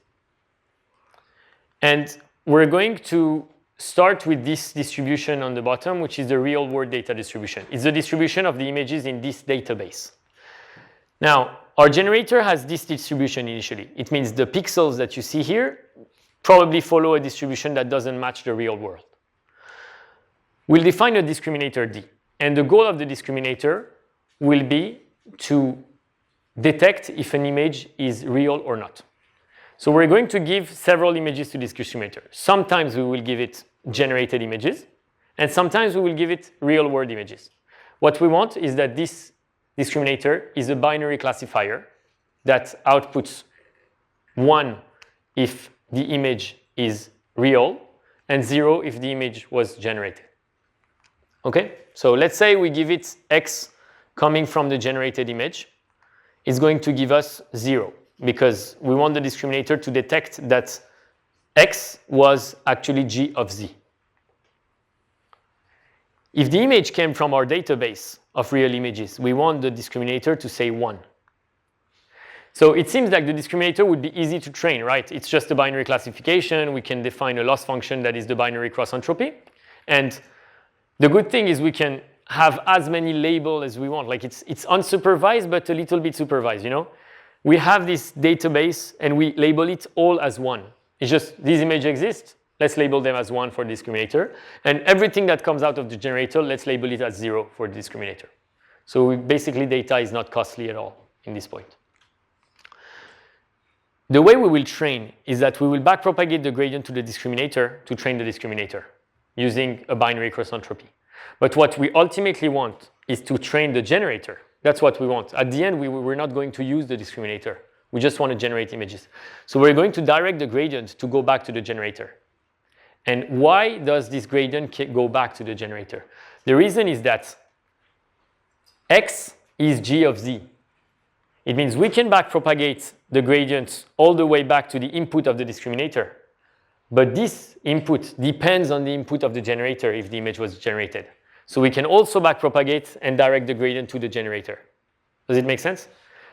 and we're going to start with this distribution on the bottom, which is the real world data distribution. It's the distribution of the images in this database. Now, our generator has this distribution initially. It means the pixels that you see here probably follow a distribution that doesn't match the real world. We'll define a discriminator D. And the goal of the discriminator will be to detect if an image is real or not. So we're going to give several images to this discriminator. Sometimes we will give it generated images, and sometimes we will give it real-world images. What we want is that this discriminator is a binary classifier that outputs 1 if the image is real, and 0 if the image was generated. Okay? So let's say we give it x coming from the generated image. It's going to give us 0 because we want the discriminator to detect that x was actually g of z. If the image came from our database of real images, we want the discriminator to say 1. So it seems like the discriminator would be easy to train, right? It's just a binary classification. We can define a loss function that is the binary cross entropy. And the good thing is we can have as many labels as we want. Like it's unsupervised, but a little bit supervised, you know? We have this database and we label it all as 1. It's just these images exist. Let's label them as 1 for the discriminator. And everything that comes out of the generator, let's label it as 0 for the discriminator. So basically data is not costly at all in this point. The way we will train is that we will backpropagate the gradient to the discriminator to train the discriminator using a binary cross entropy. But what we ultimately want is to train the generator. That's what we want. At the end, we're not going to use the discriminator. We just want to generate images. So we're going to direct the gradient to go back to the generator. And why does this gradient go back to the generator? The reason is that x is g of z. It means we can backpropagate the gradient all the way back to the input of the discriminator. But this input depends on the input of the generator if the image was generated. So we can also backpropagate and direct the gradient to the generator. Does it make sense?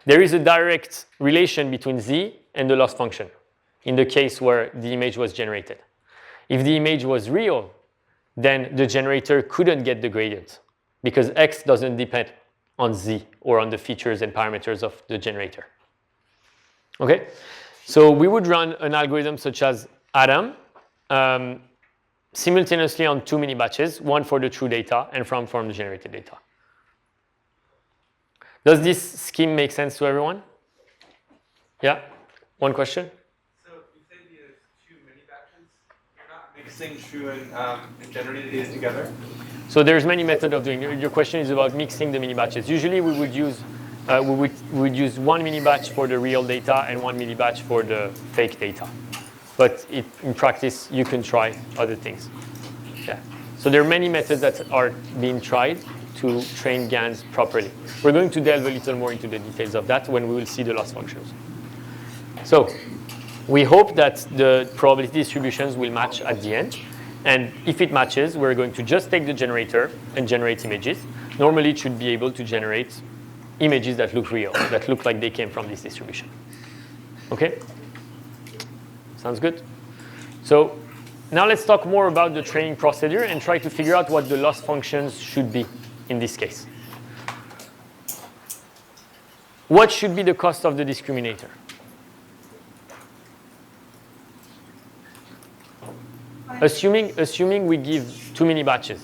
There is a direct relation between z and the loss function in the case where the image was generated. If the image was real, then the generator couldn't get the gradient because x doesn't depend on z or on the features and parameters of the generator. Okay? So we would run an algorithm such as Adam simultaneously on 2 mini batches, one for the true data and from the generated data. Does this scheme make sense to everyone? Yeah? One question? So you say there's 2 mini batches. You're not mixing true and generated data together? So there's many methods of doing it. Your question is about mixing the mini batches. Usually we would use 1 mini batch for the real data and 1 mini batch for the fake data. But in practice, you can try other things. Yeah. So there are many methods that are being tried to train GANs properly. We're going to delve a little more into the details of that when we will see the loss functions. So we hope that the probability distributions will match at the end. And if it matches, we're going to just take the generator and generate images. Normally, it should be able to generate images that look real, that look like they came from this distribution. Okay? Sounds good? So now let's talk more about the training procedure and try to figure out what the loss functions should be in this case. What should be the cost of the discriminator? Assuming we give 2 mini batches,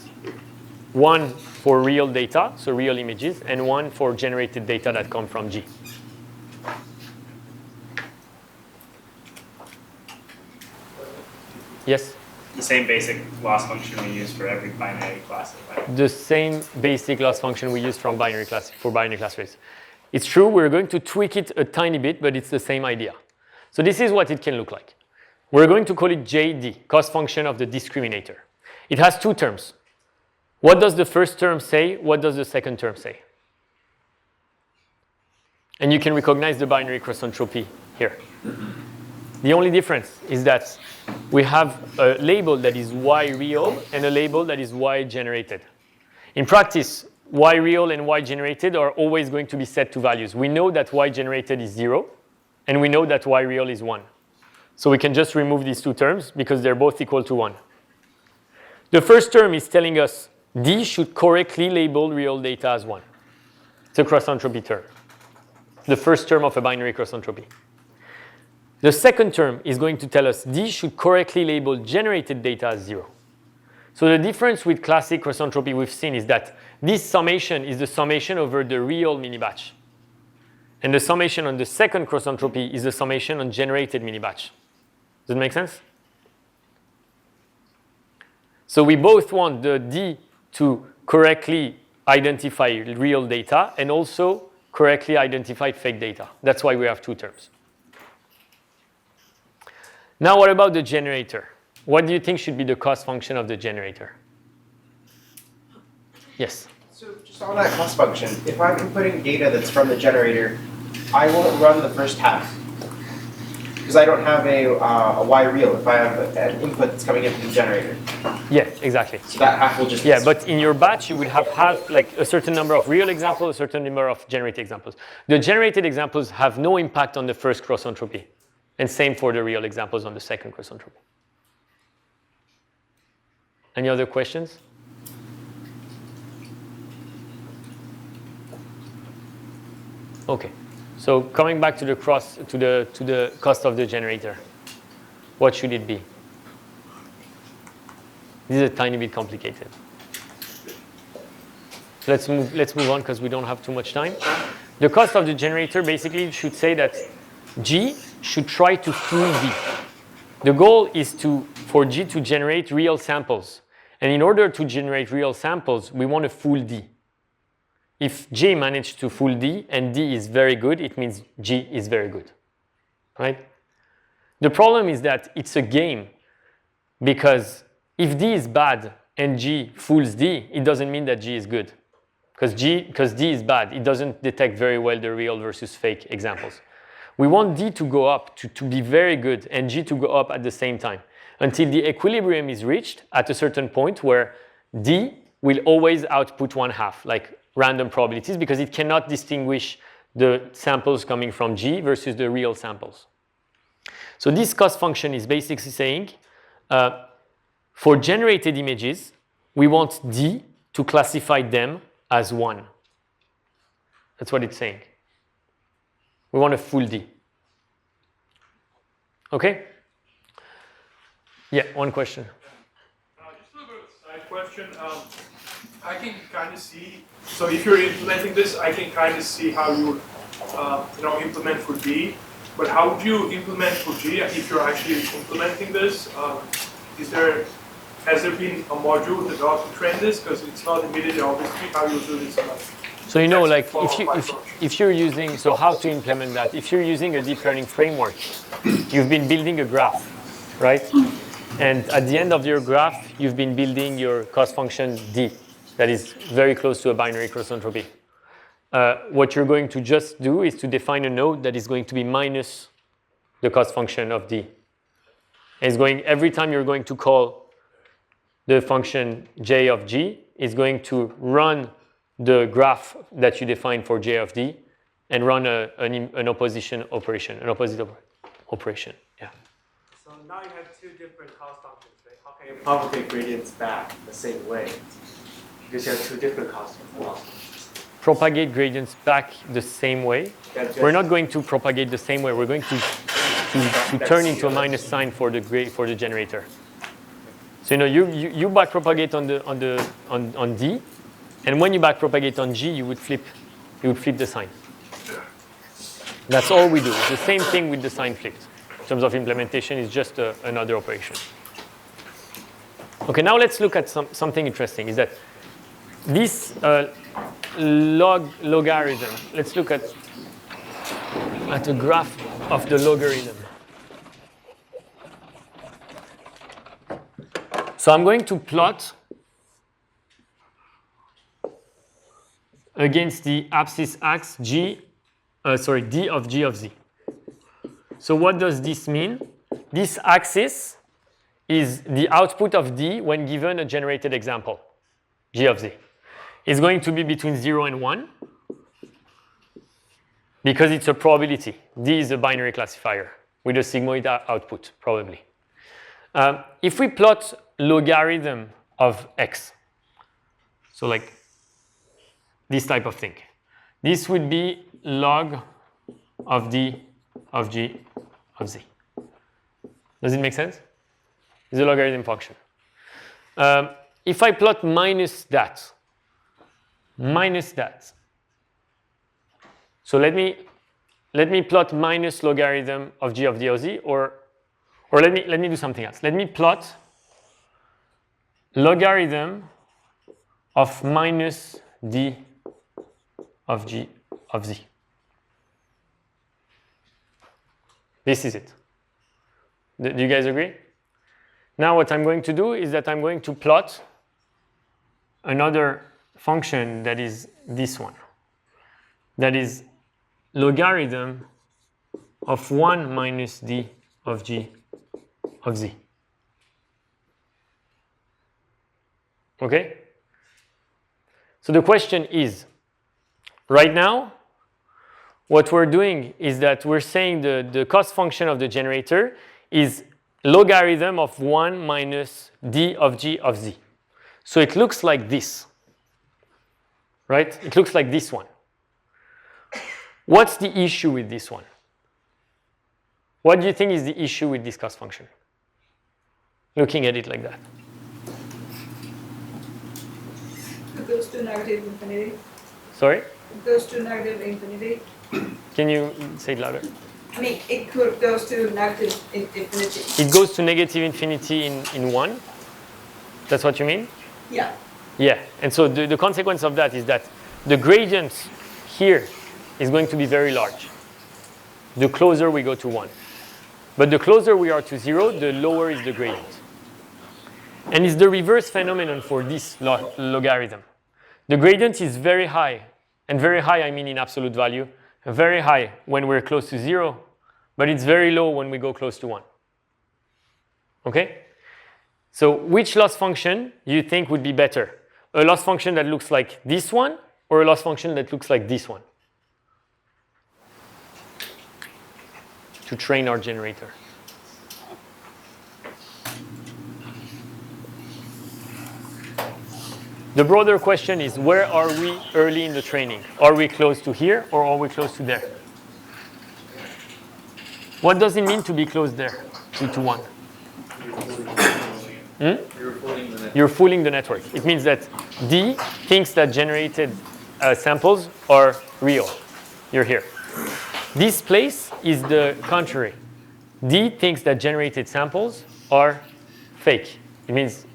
one for real data, so real images, and one for generated data that come from G. Yes? The same basic loss function we use for every binary classifier. The same basic loss function we use from binary classifiers. It's true, we're going to tweak it a tiny bit, but it's the same idea. So this is what it can look like. We're going to call it JD, cost function of the discriminator. It has 2 terms. What does the first term say? What does the second term say? And you can recognize the binary cross entropy here. The only difference is that we have a label that is Y real and a label that is Y generated. In practice, Y real and Y generated are always going to be set to values. We know that Y generated is 0, and we know that Y real is 1. So we can just remove these 2 terms because they're both equal to 1. The first term is telling us D should correctly label real data as 1. It's a cross entropy term. the first term of a binary cross entropy. The second term is going to tell us D should correctly label generated data as 0. So the difference with classic cross entropy we've seen is that this summation is the summation over the real mini batch. And the summation on the second cross entropy is the summation on generated mini batch. Does it make sense? So we both want the D to correctly identify real data and also correctly identify fake data. That's why we have two terms. Now what about the generator? What do you think should be the cost function of the generator? Yes? So just on that cost function, if I'm inputting data that's from the generator, I won't run the first half because I don't have a Y real if I have an input that's coming in from the generator. Yeah, exactly. So that half will just... Yeah, but in your batch, you would have like a certain number of real examples, a certain number of generated examples. The generated examples have no impact on the first cross entropy. And same for the real examples on the second cross entropy. Any other questions? Okay. So coming back to the cost of the generator, what should it be? This is a tiny bit complicated. Let's move on because we don't have too much time. The cost of the generator basically should say that G should try to fool D. The goal is for G to generate real samples. And in order to generate real samples, we want to fool D. If J managed to fool D and D is very good, it means G is very good, right? The problem is that it's a game because if D is bad and G fools D, it doesn't mean that G is good. Because D is bad, it doesn't detect very well the real versus fake examples. We want D to go up, to be very good, and G to go up at the same time until the equilibrium is reached at a certain point where D will always output one half, like random probabilities, because it cannot distinguish the samples coming from G versus the real samples. So this cost function is basically saying, for generated images, we want D to classify them as 1. That's what it's saying. We want a full D. Okay? Yeah, one question. Just a little bit of a side question. I can kind of see, so if you're implementing this, I can kind of see how you would implement for D. But how would you implement for G if you're actually implementing this? Has there been a module developed to train this? Because it's not immediately obvious to me how you do this. So you know, like if you're using, so how to implement that? If you're using a deep learning framework, you've been building a graph, right? And at the end of your graph, you've been building your cost function D that is very close to a binary cross entropy. What you're going to just do is to define a node that is going to be minus the cost function of D. And it's going, every time you're going to call the function J of G, is going to run the graph that you define for J of D and run an opposition operation, an opposite operation. Yeah. So now you have two different cost functions, right? How can you propagate gradients back the same way? Because you have two different cost functions. Propagate gradients back the same way. We're not going to propagate the same way. We're going to turn into a minus sign for the generator. So you back propagate on D, and when you back propagate on G, you would flip the sign. That's all we do. It's the same thing with the sign flipped. In terms of implementation, it's just another operation. Okay, now let's look at something interesting. Is that this logarithm? Let's look at a graph of the logarithm. So I'm going to plot against the abscissa axis D of G of Z. So what does this mean? This axis is the output of D when given a generated example, G of Z. It's going to be between 0 and 1 because it's a probability. D is a binary classifier with a sigmoid output, probably. If we plot logarithm of x, so like this type of thing, this would be log of d of g of z. Does it make sense? It's a logarithm function. If I plot minus that, so let me plot minus logarithm of g of d of z, or let me do something else. Let me plot logarithm of minus d of g of z. This is it. Do you guys agree? Now what I'm going to do is that I'm going to plot another function that is this one. That is logarithm of 1 minus d of g of z. Okay? So the question is, right now, what we're doing is that we're saying the cost function of the generator is logarithm of 1 minus d of g of z. So it looks like this, right? It looks like this one. What's the issue with this one? What do you think is the issue with this cost function? Looking at it like that. It goes to negative infinity. Sorry? It goes to negative infinity. Can you say it louder? I mean, it goes to negative infinity. It goes to negative infinity in 1. That's what you mean? Yeah. Yeah. And so the consequence of that is that the gradient here is going to be very large. The closer we go to 1. But the closer we are to 0, the lower is the gradient. And it's the reverse phenomenon for this logarithm. The gradient is very high. And very high, I mean in absolute value. Very high when we're close to 0, but it's very low when we go close to 1. Okay? So which loss function do you think would be better? A loss function that looks like this one, or a loss function that looks like this one? To train our generator. The broader question is, where are we early in the training? Are we close to here, or are we close to there? What does it mean to be close there, to 1? You're fooling the network. It means that D thinks that generated samples are real. You're here. This place is the contrary. D thinks that generated samples are fake. It means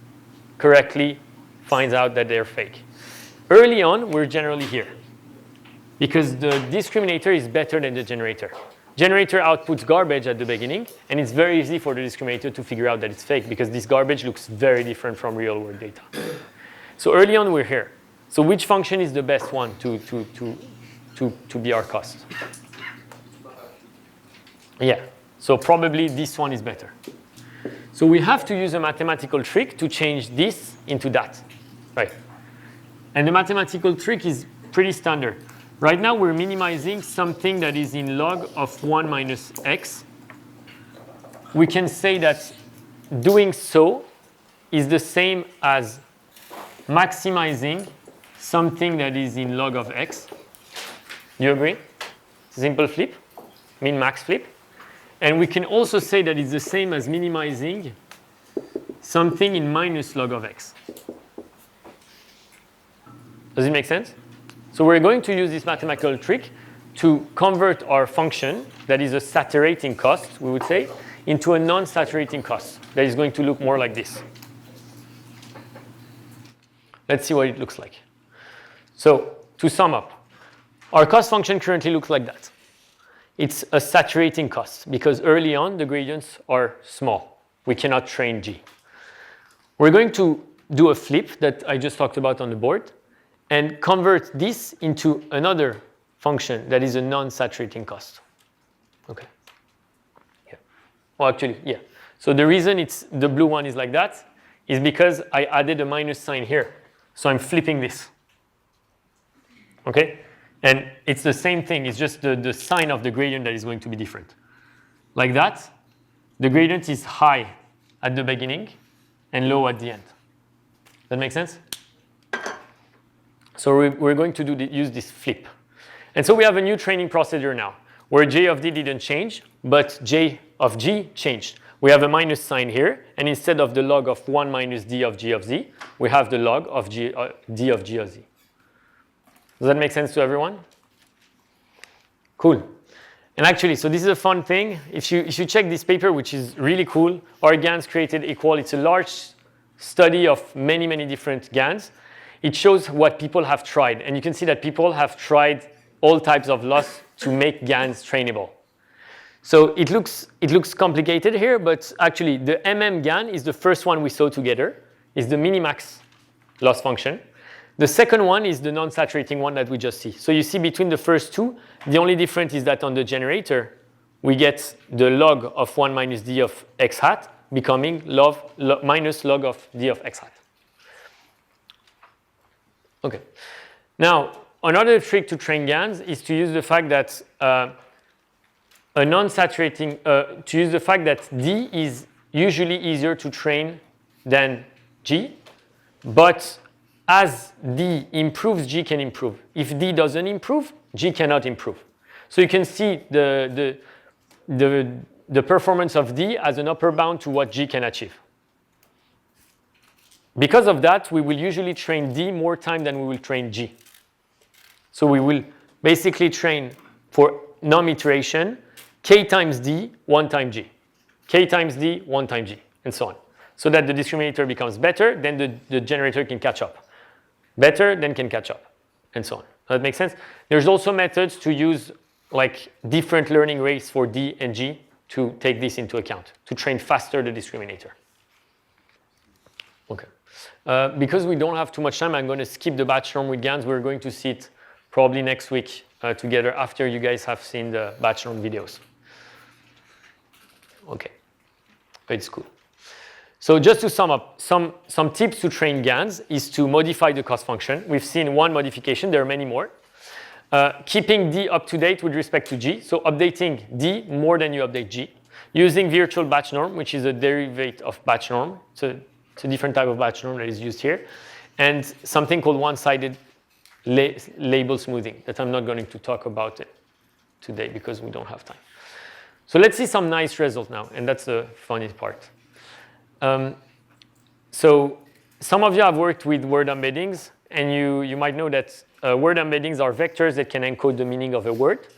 correctly finds out that they're fake. Early on, we're generally here because the discriminator is better than the generator. Generator outputs garbage at the beginning, and it's very easy for the discriminator to figure out that it's fake because this garbage looks very different from real world data. So early on, we're here. So which function is the best one to be our cost? Yeah, so probably this one is better. So we have to use a mathematical trick to change this into that. Right. And the mathematical trick is pretty standard. Right now, we're minimizing something that is in log of 1 minus x. We can say that doing so is the same as maximizing something that is in log of x. Do you agree? Simple flip, min-max flip. And we can also say that it's the same as minimizing something in minus log of x. Does it make sense? So we're going to use this mathematical trick to convert our function, that is a saturating cost, we would say, into a non-saturating cost that is going to look more like this. Let's see what it looks like. So to sum up, our cost function currently looks like that. It's a saturating cost because early on the gradients are small. We cannot train G. We're going to do a flip that I just talked about on the board and convert this into another function that is a non-saturating cost. Okay. Yeah. Well, actually, yeah. So the reason the blue one is like that is because I added a minus sign here. So I'm flipping this. Okay? And it's the same thing. It's just the sign of the gradient that is going to be different. Like that, the gradient is high at the beginning and low at the end. That make sense? So we're going to use this flip. And so we have a new training procedure now. where j of d didn't change, but j of g changed. We have a minus sign here, and instead of the log of 1 minus d of g of z, we have the log of d of g of z. Does that make sense to everyone? Cool. And actually, so this is a fun thing. If you check this paper, which is really cool, are GANs created equal? It's a large study of many, many different GANs. It shows what people have tried. And you can see that people have tried all types of loss to make GANs trainable. So it looks complicated here, but actually the GAN is the first one we saw together, is the minimax loss function. The second one is the non-saturating one that we just see. So you see between the first two, the only difference is that on the generator, we get the log of 1 minus d of x hat becoming minus log of d of x hat. Okay. Now, another trick to train GANs is to use the fact that a non-saturating, to use the fact that D is usually easier to train than G, but as D improves, G can improve. If D doesn't improve, G cannot improve. So you can see the performance of D as an upper bound to what G can achieve. Because of that, we will usually train D more time than we will train G. So we will basically train for norm iteration K times D, 1 time G. K times D, 1 time G, and so on. So that the discriminator becomes better, then the generator can catch up. Better, then can catch up, and so on. Does that make sense? There's also methods to use like different learning rates for D and G to take this into account, to train faster the discriminator. Okay. Because we don't have too much time, I'm going to skip the batch norm with GANs. We're going to see it probably next week together after you guys have seen the batch norm videos. Okay, it's cool. So just to sum up, some tips to train GANs is to modify the cost function. We've seen one modification, there are many more. Keeping D up to date with respect to G, so updating D more than you update G. Using virtual batch norm, which is a derivative of batch norm. So it's a different type of batch norm that is used here. And something called one-sided label smoothing that I'm not going to talk about it today because we don't have time. So let's see some nice results now, and that's the funny part. So some of you have worked with word embeddings, and you might know that word embeddings are vectors that can encode the meaning of a word,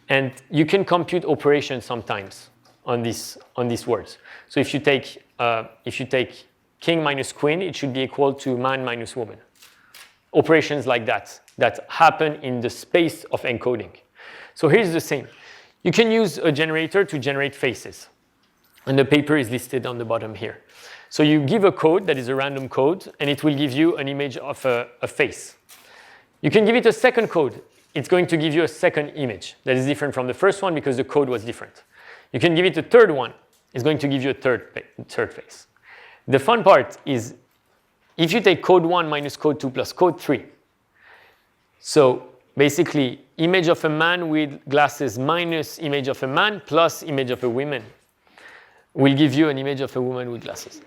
and you can compute operations sometimes on these words. So if you take king minus queen, it should be equal to man minus woman. Operations like that happen in the space of encoding. So here's the same. You can use a generator to generate faces. And the paper is listed on the bottom here. So you give a code that is a random code, and it will give you an image of a face. You can give it a second code. It's going to give you a second image that is different from the first one because the code was different. You can give it a third one. It's going to give you a third face. The fun part is if you take code 1 minus code 2 plus code 3, so basically image of a man with glasses minus image of a man plus image of a woman will give you an image of a woman with glasses.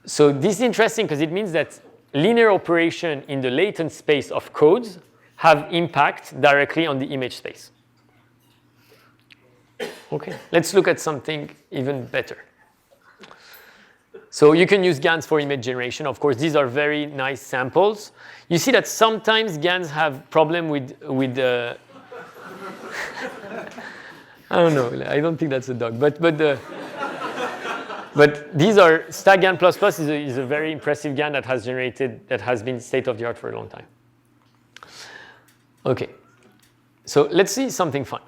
So this is interesting because it means that linear operation in the latent space of codes have impact directly on the image space. Okay, let's look at something even better. So you can use GANs for image generation. Of course, these are very nice samples. You see that sometimes GANs have problem with I don't know. I don't think that's a dog, but these are StackGAN++ is a very impressive GAN that has been state of the art for a long time. Okay, so let's see something fun.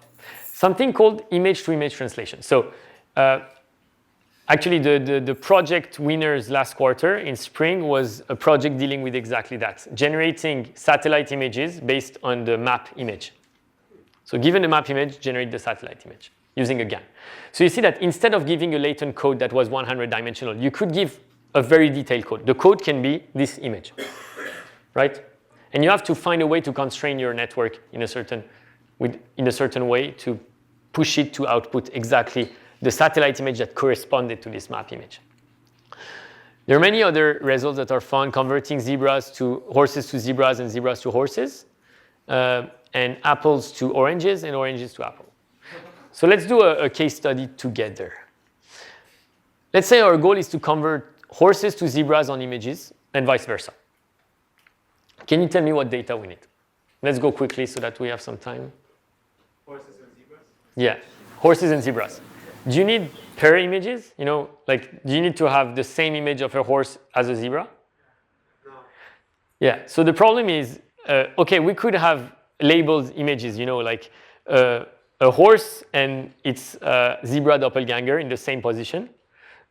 Something called image-to-image translation. So actually, the project winners last quarter in spring was a project dealing with exactly that, generating satellite images based on the map image. So given the map image, generate the satellite image using a GAN. So you see that instead of giving a latent code that was 100 dimensional, you could give a very detailed code. The code can be this image, right? And you have to find a way to constrain your network in a certain way to push it to output exactly the satellite image that corresponded to this map image. There are many other results that are fun, converting horses to zebras and zebras to horses. and apples to oranges and oranges to apple. So let's do a case study together. Let's say our goal is to convert horses to zebras on images and vice versa. Can you tell me what data we need? Let's go quickly so that we have some time. Horses and zebras? Yeah, horses and zebras. Do you need pair images? You know, like, do you need to have the same image of a horse as a zebra? No. Yeah, so the problem is, okay, we could have labeled images, you know, like a horse and its zebra doppelganger in the same position.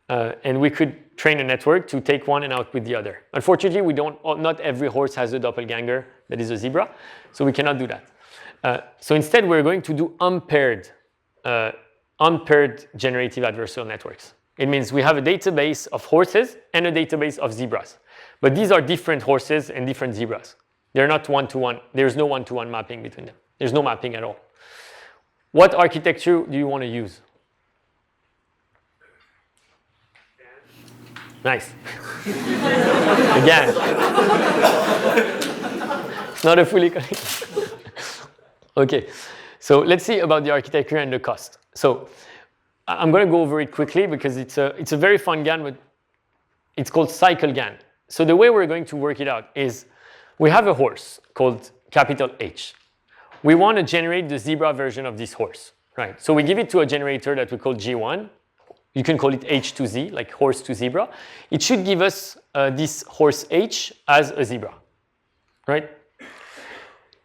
And we could train a network to take one and output the other. Unfortunately, not every horse has a doppelganger that is a zebra, so we cannot do that. So instead, we're going to do unpaired generative adversarial networks. It means we have a database of horses and a database of zebras. But these are different horses and different zebras. They're not one-to-one. There's no one-to-one mapping between them. There's no mapping at all. What architecture do you want to use? Nice. Again. It's not a fully connected. Okay, so let's see about the architecture and the cost. So I'm going to go over it quickly because it's a very fun GAN, but it's called cycle GAN. So the way we're going to work it out is we have a horse called capital H. We want to generate the zebra version of this horse, right? So we give it to a generator that we call G1. You can call it H to Z, like horse to zebra. It should give us this horse H as a zebra, right?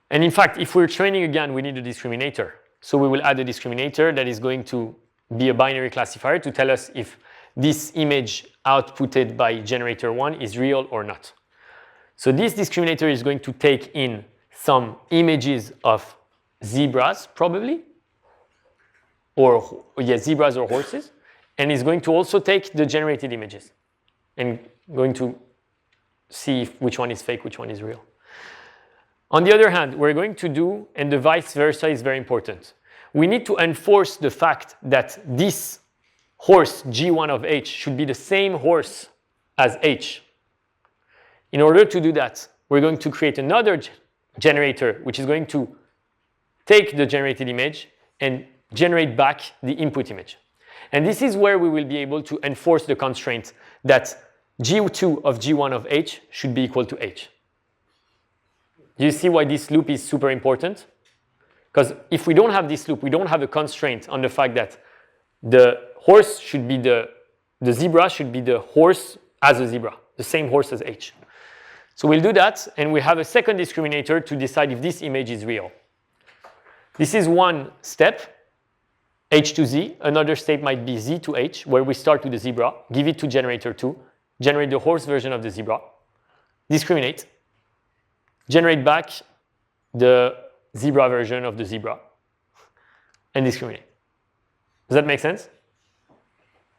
And in fact, if we're training a GAN, we need a discriminator. So we will add a discriminator that is going to be a binary classifier to tell us if this image outputted by generator 1 is real or not. So this discriminator is going to take in some images of zebras, probably, or zebras or horses, and is going to also take the generated images and going to see which one is fake, which one is real. On the other hand, we're going to do, and the vice versa is very important, we need to enforce the fact that this horse G1 of H should be the same horse as H. In order to do that, we're going to create another generator which is going to take the generated image and generate back the input image. And this is where we will be able to enforce the constraint that G2 of G1 of H should be equal to H. Do you see why this loop is super important? Because if we don't have this loop, we don't have a constraint on the fact that the horse should be the zebra should be the horse as a zebra, the same horse as H. So we'll do that, and we have a second discriminator to decide if this image is real. This is one step, H to Z. Another step might be Z to H, where we start with the zebra, give it to generator 2, generate the horse version of the zebra, discriminate, generate back the zebra version of the zebra, and discriminate. Does that make sense?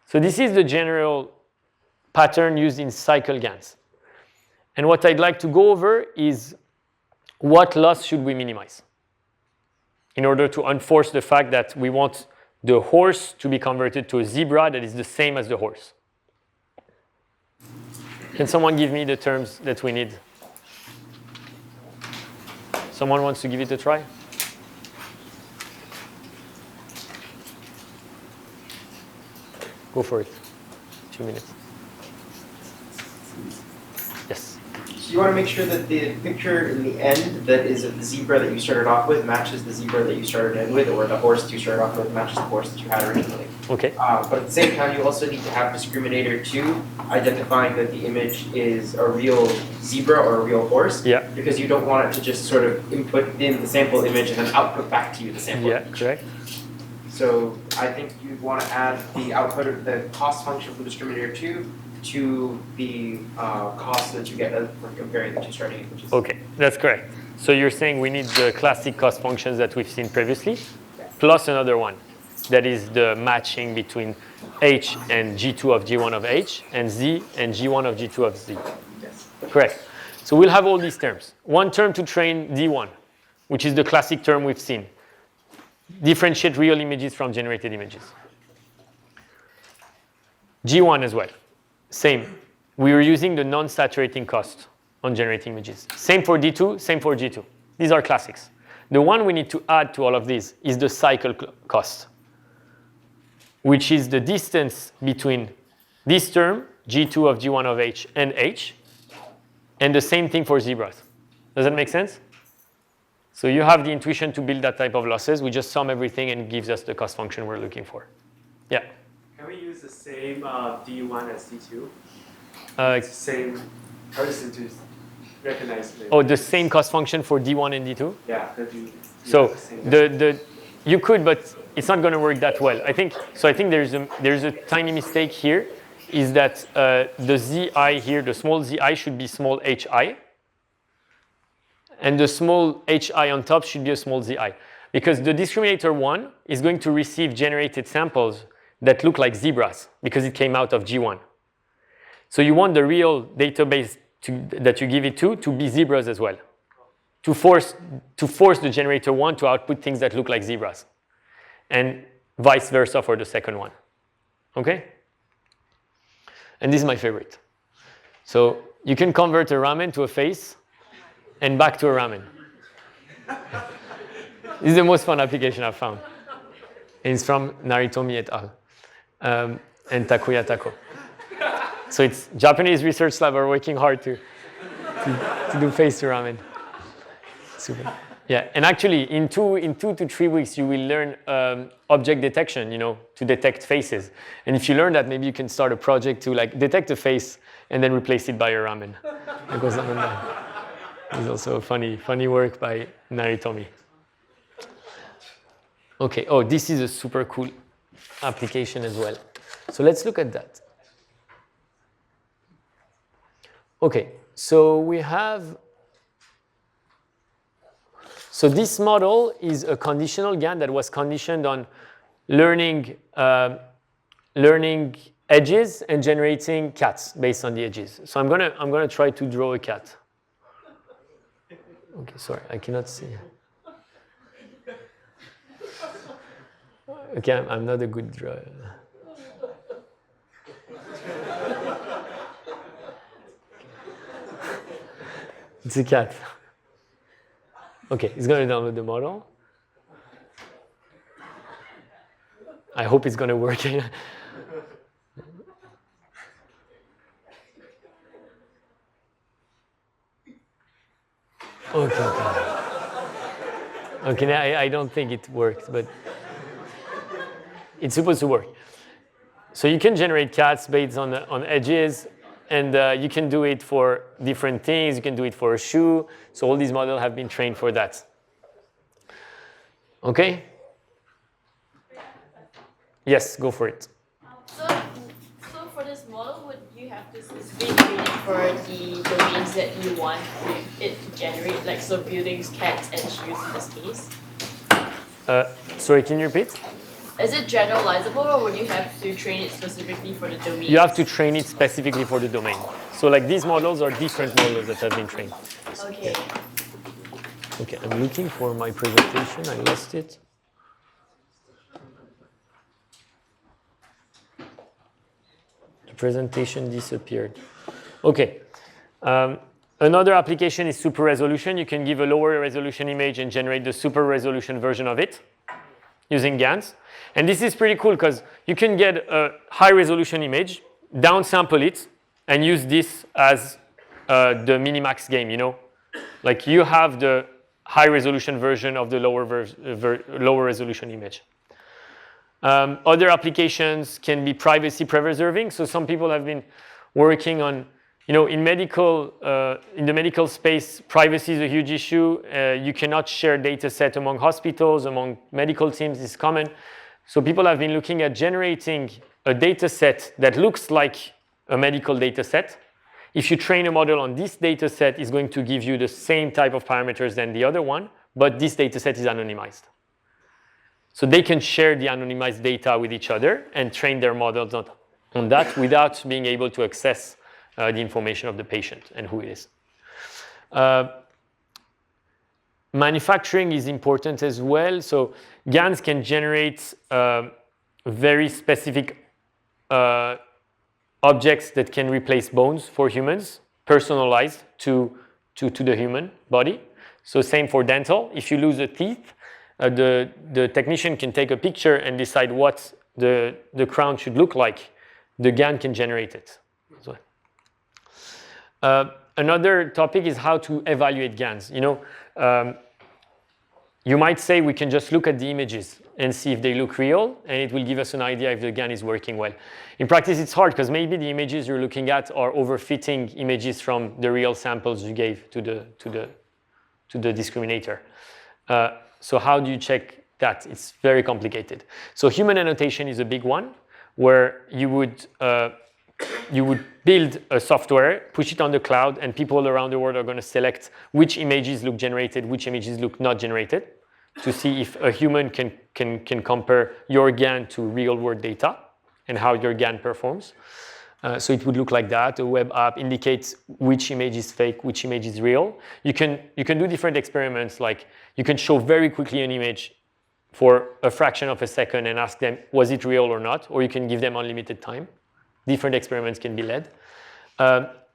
So this is the general pattern used in cycle GANs. And what I'd like to go over is what loss should we minimize in order to enforce the fact that we want the horse to be converted to a zebra that is the same as the horse. Can someone give me the terms that we need? Someone wants to give it a try? Go for it. 2 minutes. Yes. So you want to make sure that the picture in the end that is of the zebra that you started off with matches the zebra that you started in with, or the horse that you started off with matches the horse that you had originally. Okay. But at the same time, you also need to have discriminator 2 identifying that the image is a real zebra or a real horse. Yeah. Because you don't want it to just sort of input in the sample image and then output back to you the sample image. Yeah, correct. So I think you'd want to add the output of the cost function from discriminator 2 to the cost that you get for comparing the two starting images. Okay, that's correct. So you're saying we need the classic cost functions that we've seen previously, plus another one. That is the matching between H and G2 of G1 of H, and Z and G1 of G2 of Z. Yes. Correct. So we'll have all these terms. One term to train D1, which is the classic term we've seen. Differentiate real images from generated images. G1 as well. Same. We are using the non-saturating cost on generating images. Same for D2, same for G2. These are classics. The one we need to add to all of these is the cycle cost, which is the distance between this term, G2 of G1 of H and H, and the same thing for zebras. Does that make sense? So you have the intuition to build that type of losses. We just sum everything and it gives us the cost function we're looking for. Yeah? Can we use the same D1 as D2? Uh, Same person to recognize the oh, the same cost function for D1 and D2? Yeah, that you So have the same you could, but it's not going to work that well. I think there's a tiny mistake here, is that the zi here, the small zi should be small hi, and the small hi on top should be a small zi, because the discriminator 1 is going to receive generated samples that look like zebras because it came out of G1. So you want the real database that you give it to be zebras as well, to force the generator 1 to output things that look like zebras, and vice versa for the second one. Okay? And this is my favorite. So you can convert a ramen to a face and back to a ramen. This is the most fun application I've found. And it's from Naritomi et al. And Takuya Tako. So it's Japanese research lab are working hard to do face to ramen. Super. Yeah, and actually in 2 to 3 weeks you will learn object detection, to detect faces. And if you learn that, maybe you can start a project to like detect a face and then replace it by a ramen. It goes on and on. It's also funny work by Naritomi. Okay, oh, this is a super cool application as well. So let's look at that. Okay, so we have, so this model is a conditional GAN that was conditioned on learning edges and generating cats based on the edges. So I'm gonna try to draw a cat. Okay, sorry, I cannot see. Okay, I'm not a good drawer. It's a cat. Okay, it's going to download the model. I hope it's going to work. Okay, I don't think it worked, but it's supposed to work. So you can generate cats based on edges, and you can do it for different things. You can do it for a shoe. So all these models have been trained for that. Okay? Yes, go for it. So for this model, would you have to specifically train it for the domains that you want it to generate, like so buildings, cats, and shoes in this case? Sorry, can you repeat? Is it generalizable, or would you have to train it specifically for the domain? You have to train it specifically for the domain. So like these models are different models that have been trained. Okay. Okay, I'm looking for my presentation. I lost it. The presentation disappeared. Okay. Another application is super resolution. You can give a lower resolution image and generate the super resolution version of it using GANs. And this is pretty cool because you can get a high resolution image, downsample it, and use this as the minimax game, Like you have the high resolution version of the lower resolution image. Other applications can be privacy preserving. So some people have been working on, in the medical space, privacy is a huge issue. You cannot share data set among hospitals, among medical teams, it's common. So people have been looking at generating a data set that looks like a medical data set. If you train a model on this data set, it's going to give you the same type of parameters than the other one, but this data set is anonymized. So they can share the anonymized data with each other and train their models on that without being able to access the information of the patient and who it is. Manufacturing is important as well. So GANs can generate very specific objects that can replace bones for humans, personalized to the human body. So same for dental. If you lose a teeth, the technician can take a picture and decide what the crown should look like. The GAN can generate it. Another topic is how to evaluate GANs. You might say we can just look at the images and see if they look real, and it will give us an idea if the GAN is working well. In practice, it's hard because maybe the images you're looking at are overfitting images from the real samples you gave to the discriminator. So how do you check that? It's very complicated. So human annotation is a big one, where you would build a software, push it on the cloud, and people around the world are going to select which images look generated, which images look not generated, to see if a human can compare your GAN to real-world data and how your GAN performs. So it would look like that. A web app indicates which image is fake, which image is real. You can do different experiments, like you can show very quickly an image for a fraction of a second and ask them, was it real or not? Or you can give them unlimited time. Different experiments can be led.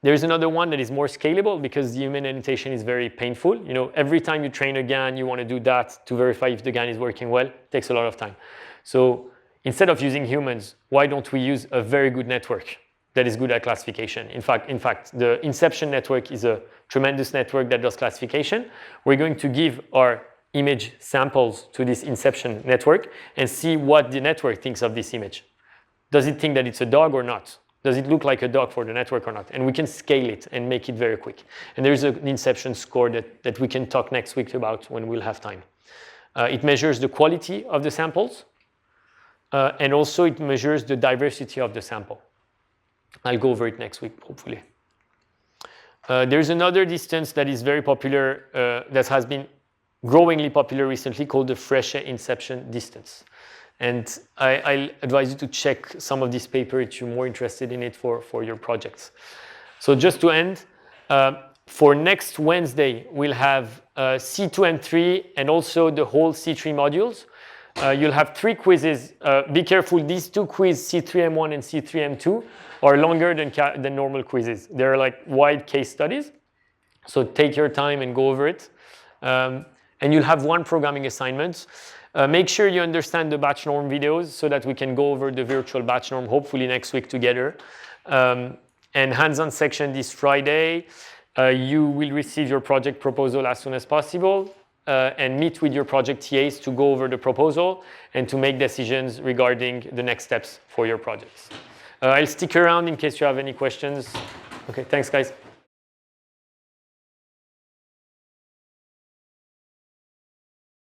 There's another one that is more scalable because the human annotation is very painful. Every time you train a GAN, you want to do that to verify if the GAN is working well. It takes a lot of time. So instead of using humans, why don't we use a very good network that is good at classification? In fact, the Inception network is a tremendous network that does classification. We're going to give our image samples to this Inception network and see what the network thinks of this image. Does it think that it's a dog or not? Does it look like a dog for the network or not? And we can scale it and make it very quick. And there's an Inception score that we can talk next week about when we'll have time. It measures the quality of the samples, and also it measures the diversity of the sample. I'll go over it next week, hopefully. There's another distance that is very popular, that has been growingly popular recently, called the Freshe Inception distance. And I'll advise you to check some of this paper if you're more interested in it for your projects. So just to end, for next Wednesday, we'll have C2 and 3 and also the whole C3 modules. You'll have 3 quizzes. Be careful, these 2 quizzes, C3M1 and C3M2, are longer than normal quizzes. They're like wide case studies. So take your time and go over it. And you'll have 1 programming assignment. Make sure you understand the batch norm videos so that we can go over the virtual batch norm hopefully next week together. And hands-on section this Friday. You will receive your project proposal as soon as possible and meet with your project TAs to go over the proposal and to make decisions regarding the next steps for your projects. I'll stick around in case you have any questions. Okay, thanks guys.